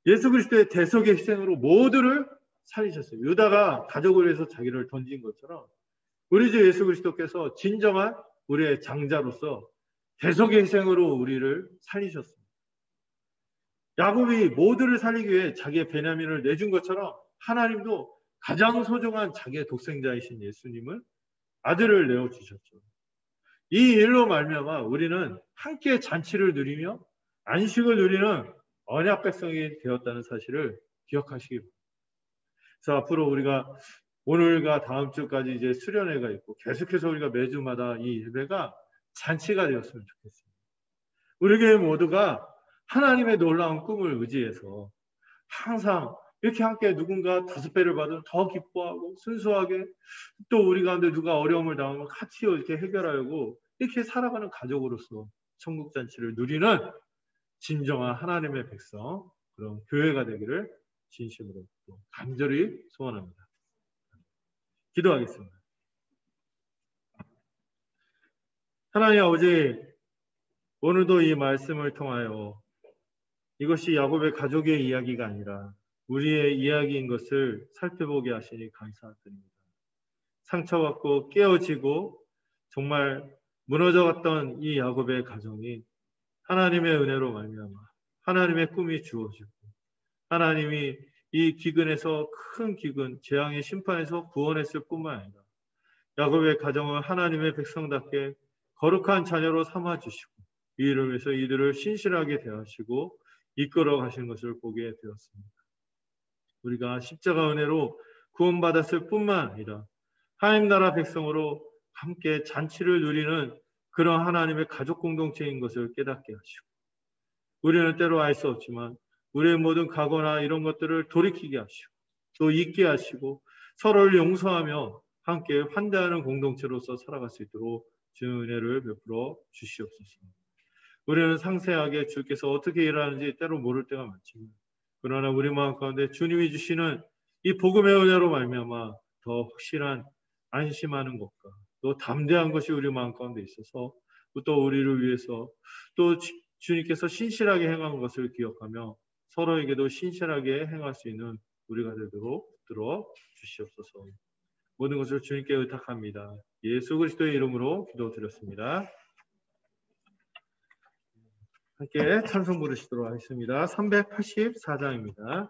예수 그리스도의 대속의 희생으로 모두를 살리셨어요. 유다가 가족을 위해서 자기를 던진 것처럼 우리 주 예수 그리스도께서 진정한 우리의 장자로서 대속의 희생으로 우리를 살리셨습니다. 야곱이 모두를 살리기 위해 자기의 베냐민을 내준 것처럼 하나님도 가장 소중한 자기의 독생자이신 예수님을 아들을 내어주셨죠. 이 일로 말미암아 우리는 함께 잔치를 누리며 안식을 누리는 언약 백성이 되었다는 사실을 기억하시기 바랍니다. 그래서 앞으로 우리가 오늘과 다음 주까지 이제 수련회가 있고 계속해서 우리가 매주마다 이 예배가 잔치가 되었으면 좋겠습니다. 우리 교회 모두가 하나님의 놀라운 꿈을 의지해서 항상 이렇게 함께 누군가 5배를 받으면 더 기뻐하고 순수하게 또 우리 가운데 누가 어려움을 당하면 같이 이렇게 해결하고 이렇게 살아가는 가족으로서 천국 잔치를 누리는 진정한 하나님의 백성 그런 교회가 되기를 진심으로 또 간절히 소원합니다. 기도하겠습니다. 하나님 아버지, 오늘도 이 말씀을 통하여 이것이 야곱의 가족의 이야기가 아니라 우리의 이야기인 것을 살펴보게 하시니 감사드립니다. 상처받고 깨어지고 정말 무너져갔던 이 야곱의 가정이 하나님의 은혜로 말미암아 하나님의 꿈이 주어지고 하나님이 이 기근에서 큰 기근, 재앙의 심판에서 구원했을 뿐만 아니라 야곱의 가정을 하나님의 백성답게 거룩한 자녀로 삼아주시고 이 일을 위해서 이들을 신실하게 대하시고 이끌어 가신 것을 보게 되었습니다. 우리가 십자가 은혜로 구원받았을 뿐만 아니라 하나님 나라 백성으로 함께 잔치를 누리는 그런 하나님의 가족 공동체인 것을 깨닫게 하시고 우리는 때로 알 수 없지만 우리의 모든 과거나 이런 것들을 돌이키게 하시고 또 잊게 하시고 서로를 용서하며 함께 환대하는 공동체로서 살아갈 수 있도록 주의 은혜를 베풀어 주시옵소서. 우리는 상세하게 주께서 어떻게 일하는지 때로 모를 때가 많지만 그러나 우리 마음 가운데 주님이 주시는 이 복음의 은혜로 말미암아 더 확실한 안심하는 것과 또 담대한 것이 우리 마음 가운데 있어서 또 우리를 위해서 또 주님께서 신실하게 행한 것을 기억하며 서로에게도 신실하게 행할 수 있는 우리가 되도록 들어 주시옵소서. 모든 것을 주님께 의탁합니다. 예수 그리스도의 이름으로 기도드렸습니다. 함께 찬송 부르시도록 하겠습니다. 384장입니다.